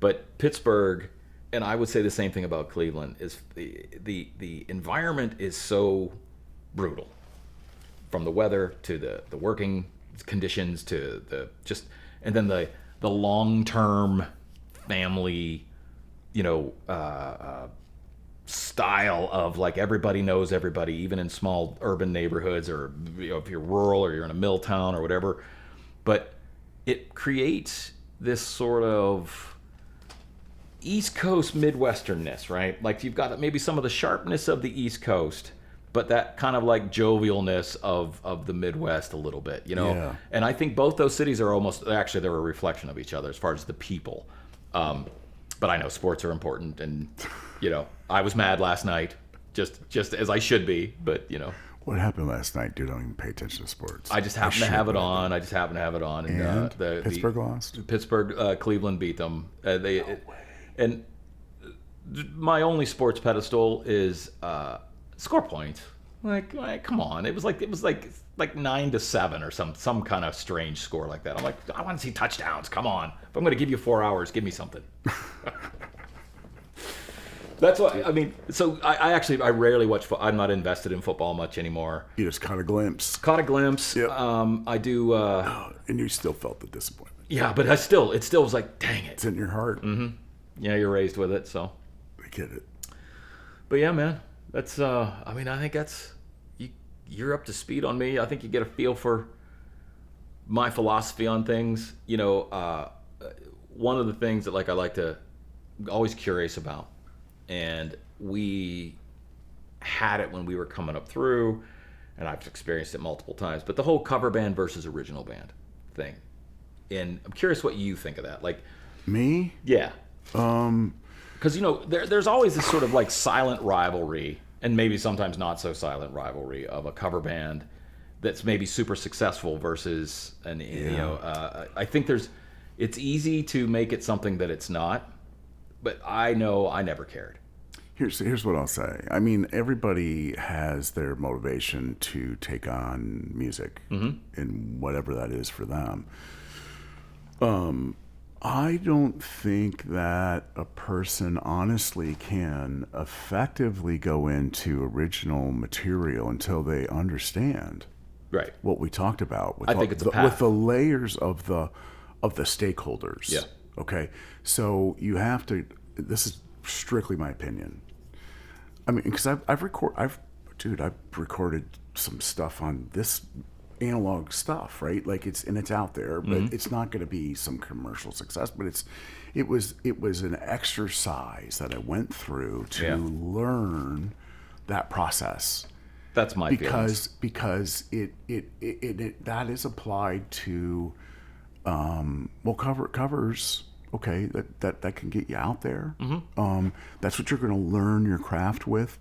But Pittsburgh, and I would say the same thing about Cleveland, is the environment is so brutal, from the weather to the working conditions to and then the long-term family, style of like everybody knows everybody, even in small urban neighborhoods, or if you're rural or you're in a mill town or whatever. But it creates this sort of East Coast Midwesternness, right? Like you've got maybe some of the sharpness of the East Coast, but that kind of like jovialness of the Midwest a little bit, you know? Yeah. And I think both those cities are actually, they're a reflection of each other as far as the people. But I know sports are important, and, you know, I was mad last night, just as I should be, but, you know. What happened last night, dude? I don't even pay attention to sports. I just happened to have it on. And Pittsburgh lost? Pittsburgh, Cleveland beat them. And my only sports pedestal is score points. Like, come on. It was like 9-7 or some kind of strange score like that. I'm like, I want to see touchdowns. Come on. If I'm going to give you 4 hours, give me something. That's what I mean. So I rarely watch. I'm not invested in football much anymore. You just caught a glimpse. Yep. I do. And you still felt the disappointment. Yeah, but it still was like, dang it. It's in your heart. Mm-hmm. Yeah, you're raised with it, so. I get it. But yeah, man, that's. I mean, I think that's. You're up to speed on me. I think you get a feel for my philosophy on things. You know, one of the things that I like to always curious about. And we had it when we were coming up through, and I've experienced it multiple times, but the whole cover band versus original band thing. And I'm curious what you think of that. Like, me? Yeah. Because, you know, there's always this sort of like silent rivalry, and maybe sometimes not so silent rivalry, of a cover band that's maybe super successful versus you know, I think it's easy to make it something that it's not. But I know I never cared. Here's what I'll say. I mean, everybody has their motivation to take on music, and whatever that is for them. I don't think that a person honestly can effectively go into original material until they understand what we talked about. I think it's a path. With the layers of the stakeholders. Yeah. Okay, so you have to. This is strictly my opinion. I mean, because I've recorded some stuff on this analog stuff, right? Like it's out there, but it's not going to be some commercial success. But it was an exercise that I went through to learn that process. That's my feelings. Because it that is applied to. Covers, okay, that can get you out there. That's what you're going to learn your craft with,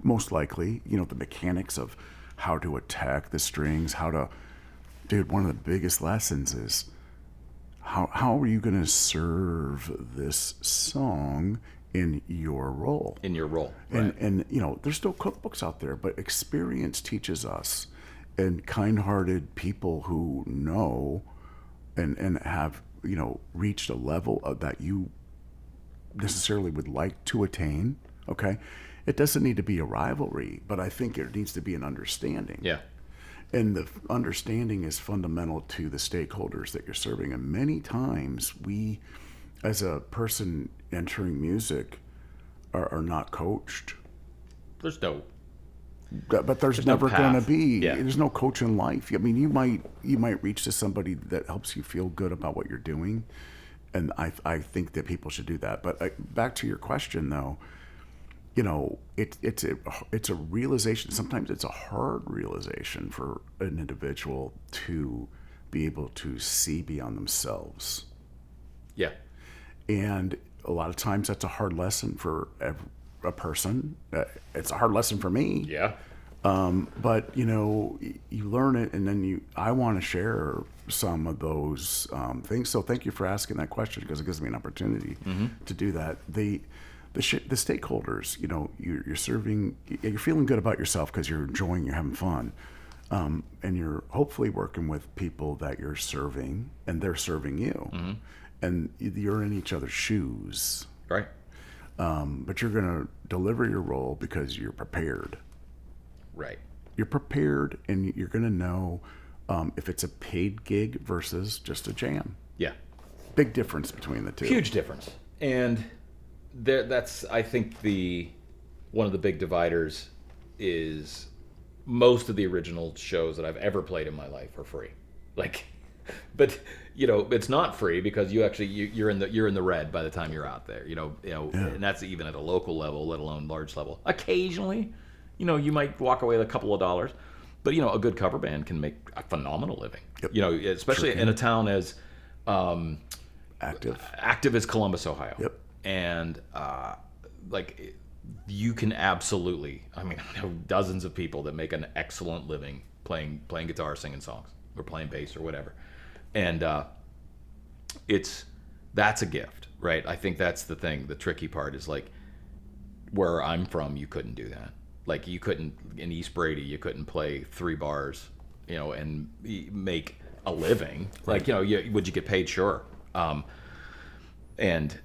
most likely. You know, the mechanics of how to attack the strings, dude, one of the biggest lessons is how are you going to serve this song in your role? And you know, there's still cookbooks out there, but experience teaches us, and kind-hearted people who know and have, you know, reached a level of that you necessarily would like to attain, okay? It doesn't need to be a rivalry, but I think it needs to be an understanding. Yeah. And the understanding is fundamental to the stakeholders that you're serving. And many times we, as a person entering music, are not coached. There's no... But there's never going to be. Yeah. There's no coach in life. I mean, you might reach to somebody that helps you feel good about what you're doing, and I think that people should do that. But back to your question, though, you know, it's a realization. Sometimes it's a hard realization for an individual to be able to see beyond themselves. Yeah. And a lot of times that's a hard lesson for a person. It's a hard lesson for me. Yeah. But you know, you learn it, and then I want to share some of those things. So thank you for asking that question, because it gives me an opportunity to do that. The stakeholders, you know, you're serving, you're feeling good about yourself because you're enjoying, you're having fun, and you're hopefully working with people that you're serving, and they're serving you, and you're in each other's shoes. Right. But you're going to deliver your role because you're prepared. Right. You're prepared, and you're going to know if it's a paid gig versus just a jam. Yeah. Big difference between the two. Huge difference. And that's, I think, one of the big dividers is most of the original shows that I've ever played in my life are free. Like, but you know, it's not free because you're in the red by the time you're out there. You know, Yeah. And that's even at a local level, let alone large level. Occasionally, you might walk away with a couple of dollars, but a good cover band can make a phenomenal living. Yep. Especially in a town as active as Columbus, Ohio. Yep. And you can absolutely. I mean, I know dozens of people that make an excellent living playing guitar, singing songs, or playing bass or whatever, and that's a gift, right? I think that's the thing. The tricky part is like where I'm from, you couldn't do that. Like you couldn't in East Brady, you couldn't play 3 bars, and make a living. Right. Like would you get paid? Sure. And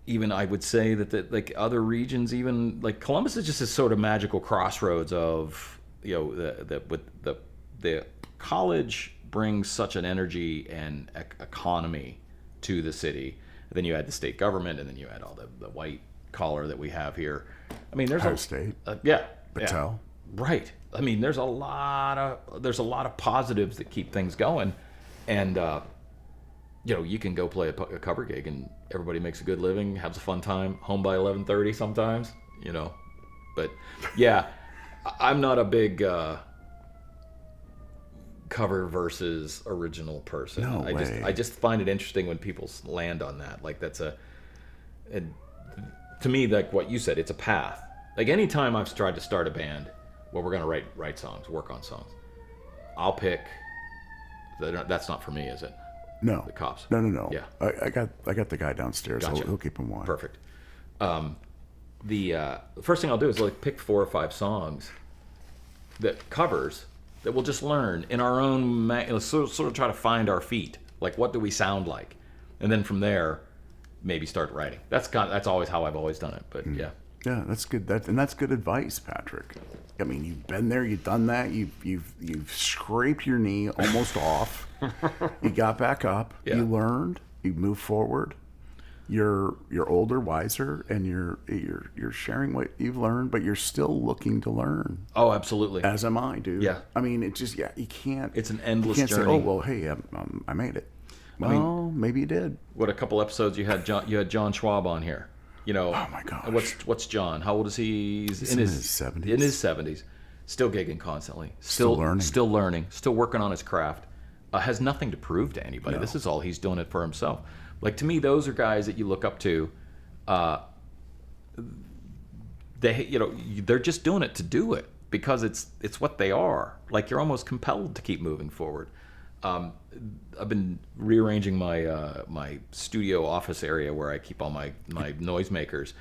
even I would say that like other regions, even like Columbus is just this sort of magical crossroads of the college brings such an energy and economy to the city. And then you had the state government, and then you had all the white collar that we have here. I mean, there's Ohio State. Battelle. Yeah. Right. I mean, there's a lot of positives that keep things going, and you can go play a cover gig and everybody makes a good living, has a fun time, home by 11:30 sometimes, But yeah, I'm not a big cover versus original person. No way. I just find it interesting when people land on that. Like to me, like what you said, it's a path. Like anytime I've tried to start a band, well, we're gonna write songs, work on songs, I'll pick. That's not for me, is it? No. The Cops. No. Yeah. I got the guy downstairs. Gotcha. He'll keep him warm. Perfect. The first thing I'll do is like pick 4 or 5 songs that covers that we'll just learn in our own. Sort of try to find our feet. Like what do we sound like, and then from there, maybe start writing. That's always how I've always done it. But yeah. Yeah, that's good. That's good advice, Patrick. I mean, you've been there, you've done that. You've scraped your knee almost off. You got back up. Yeah. You learned. You moved forward. You're older, wiser, and you're sharing what you've learned, but you're still looking to learn. Oh, absolutely. As am I, dude. Yeah. I mean, it just you can't. It's an endless you can't journey. say, oh well, hey, I made it. Well, maybe you did. What a couple episodes you had John Schwab on here. Oh my gosh. What's John? How old is he? He's in his 70s. In his 70s. Still gigging constantly. Still learning. Still learning. Still working on his craft. Has nothing to prove to anybody. No. This is all he's doing it for himself. Like to me, those are guys that you look up to. They're just doing it to do it because it's what they are. Like you're almost compelled to keep moving forward. I've been rearranging my studio office area where I keep all my noisemakers,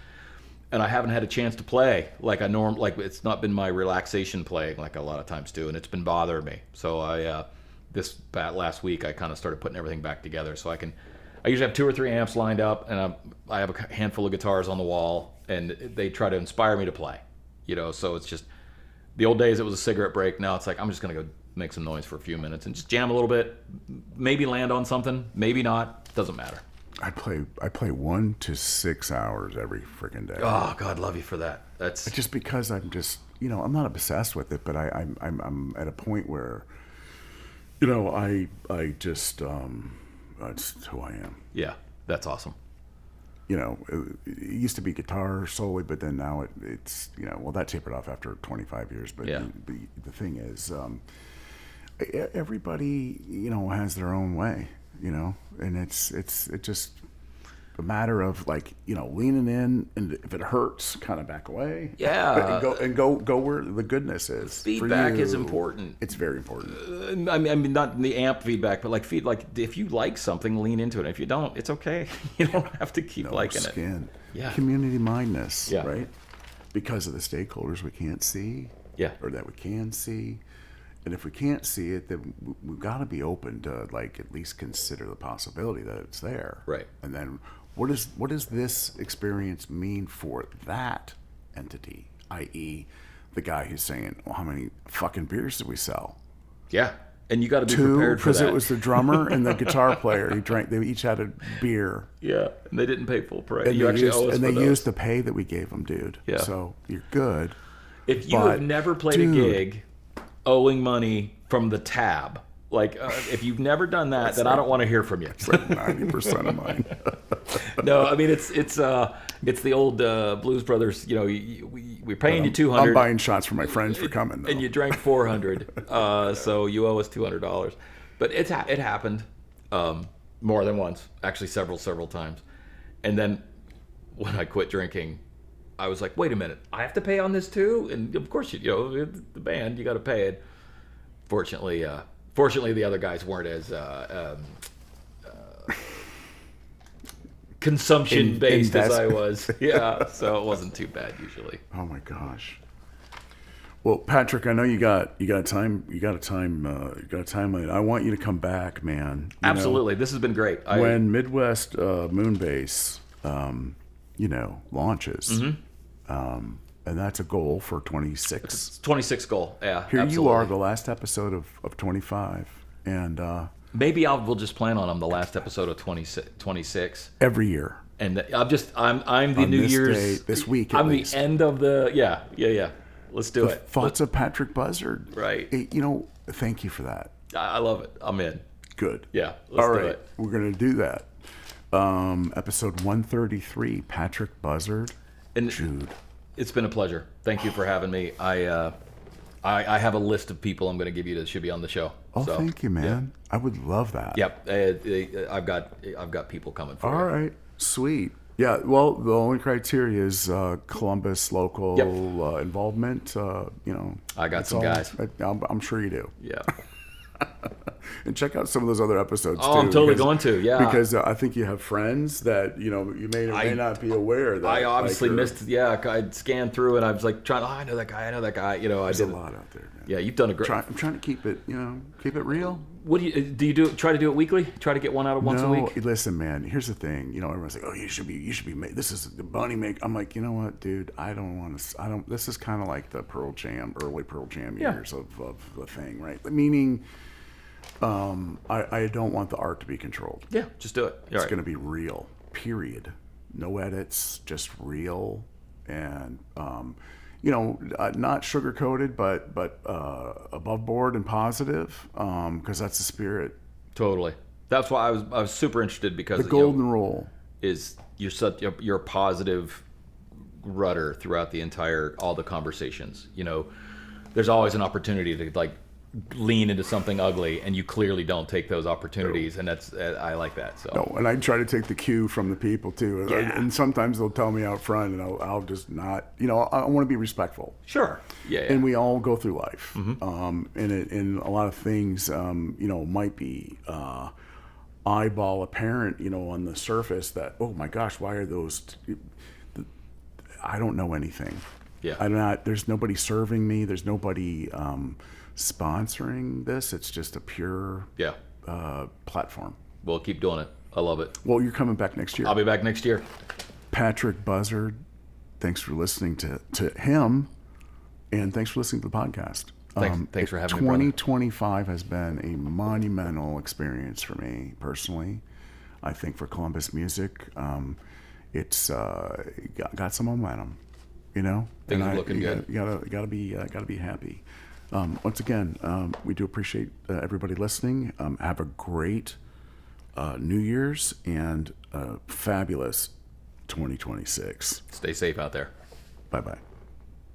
and I haven't had a chance to play like it's not been my relaxation playing like a lot of times do, and it's been bothering me. So last week I kind of started putting everything back together so I usually have 2 or 3 amps lined up, and I have a handful of guitars on the wall, and they try to inspire me to play, so it's just the old days it was a cigarette break. Now it's like I'm just gonna go make some noise for a few minutes and just jam a little bit, maybe land on something, maybe not, doesn't matter. I play 1 to 6 hours every freaking day. Oh, God love you for that. That's just because I'm just, I'm not obsessed with it, but I'm at a point where, I just, it's who I am. Yeah, that's awesome. It used to be guitar solely, but then now it's that tapered off after 25 years. But yeah. The thing is, everybody, has their own way, and it's just a matter of like, leaning in, and if it hurts, kind of back away. Yeah. And go where the goodness is. Feedback is important. It's very important. I mean, not the amp feedback, but like if you like something, lean into it. If you don't, it's okay. You don't have to keep liking it. Yeah. Community mindness. Yeah. Right. Because of the stakeholders we can't see. Yeah. Or that we can see. And if we can't see it, then we've got to be open to like at least consider the possibility that it's there. Right. And then what does this experience mean for that entity? I.e., the guy who's saying, "Well, how many fucking beers did we sell?" Yeah. And you got to be 2, prepared for that. Because it was the drummer and the guitar player. They each had a beer. Yeah. And they didn't pay full price. And you actually owe us and for they those. used the pay that we gave them, dude. Yeah. So you're good. If you have never played a gig owing money from the tab, like if you've never done that, then I don't want to hear from you. It's like 90% of mine. No, I mean it's the old Blues Brothers. We we're paying you I'm $200. buying shots for my friends for coming, though. And you drank $400, so you owe us $200. But it happened more than once, actually several times. And then when I quit drinking, I was like, wait a minute, I have to pay on this too? And of course, you know, the band, you got to pay it. Fortunately, the other guys weren't as consumption based as I was. Yeah, so it wasn't too bad usually. Oh my gosh. Well, Patrick, I know you got a time limit. I want you to come back, man. Absolutely, this has been great. When Midwest Moonbase, launches, and that's a goal for 26. It's 26 goal. Yeah, Here absolutely. you are, the last episode of 25, and maybe we'll just plan on them the last episode of 26 every year. And I'm the On New this Year's day, this week. I'm least. the end of the yeah. Let's do it. Thoughts of Patrick Buzzard. Right. Thank you for that. I love it. I'm in. Good. Yeah. Let's do it. We're gonna do that. Episode 133. Patrick Buzzard. And Jude. It's been a pleasure. Thank you for having me. I have a list of people I'm going to give you that should be on the show. Oh, so, thank you, man. Yeah. I would love that. Yep. I've got people coming for you. All right. Sweet. Yeah. Well, the only criteria is Columbus local involvement. I got some guys. I'm sure you do. Yeah. And check out some of those other episodes too. I'm totally going to. Yeah. Because I think you have friends that you may or may not be aware that I obviously missed. Yeah, I scanned through and I was like trying. I know that guy. There's a lot out there, man. Yeah, you've done a great. I'm trying to keep it real. What do you do? Try to do it weekly? Try to get one out once a week? Listen, man. Here's the thing. Everyone's like, "Oh, you should be. This is the bunny make." I'm like, you know what, dude? I don't want to. I don't. This is kind of like the early Pearl Jam years of the thing, right? Meaning, I don't want the art to be controlled. Yeah, just do it. It's going to be real. Period. No edits. Just real, and not sugar coated, but above board and positive, because that's the spirit. Totally. That's why I was super interested because The golden rule is you're a positive rudder throughout all the conversations. There's always an opportunity to lean into something ugly, and you clearly don't take those opportunities, and I like that. So no, and I try to take the cue from the people too, and sometimes they'll tell me out front, and I'll just not. I want to be respectful. Sure. Yeah. And we all go through life, and a lot of things, might be eyeball apparent, on the surface that, oh my gosh, why are those? I don't know anything. Yeah. There's nobody serving me. There's nobody sponsoring this. It's just a pure platform. We'll keep doing it. I love it. Well, you're coming back next year. I'll be back next year. Patrick Buzzard, thanks for listening to him, and thanks for listening to the podcast. Thanks for having me. 2025 has been a monumental experience for me personally. I think for Columbus music, it's got some momentum. Things are looking good. You gotta be happy. Once again, we do appreciate everybody listening. Have a great New Year's and fabulous 2026. Stay safe out there. Bye-bye.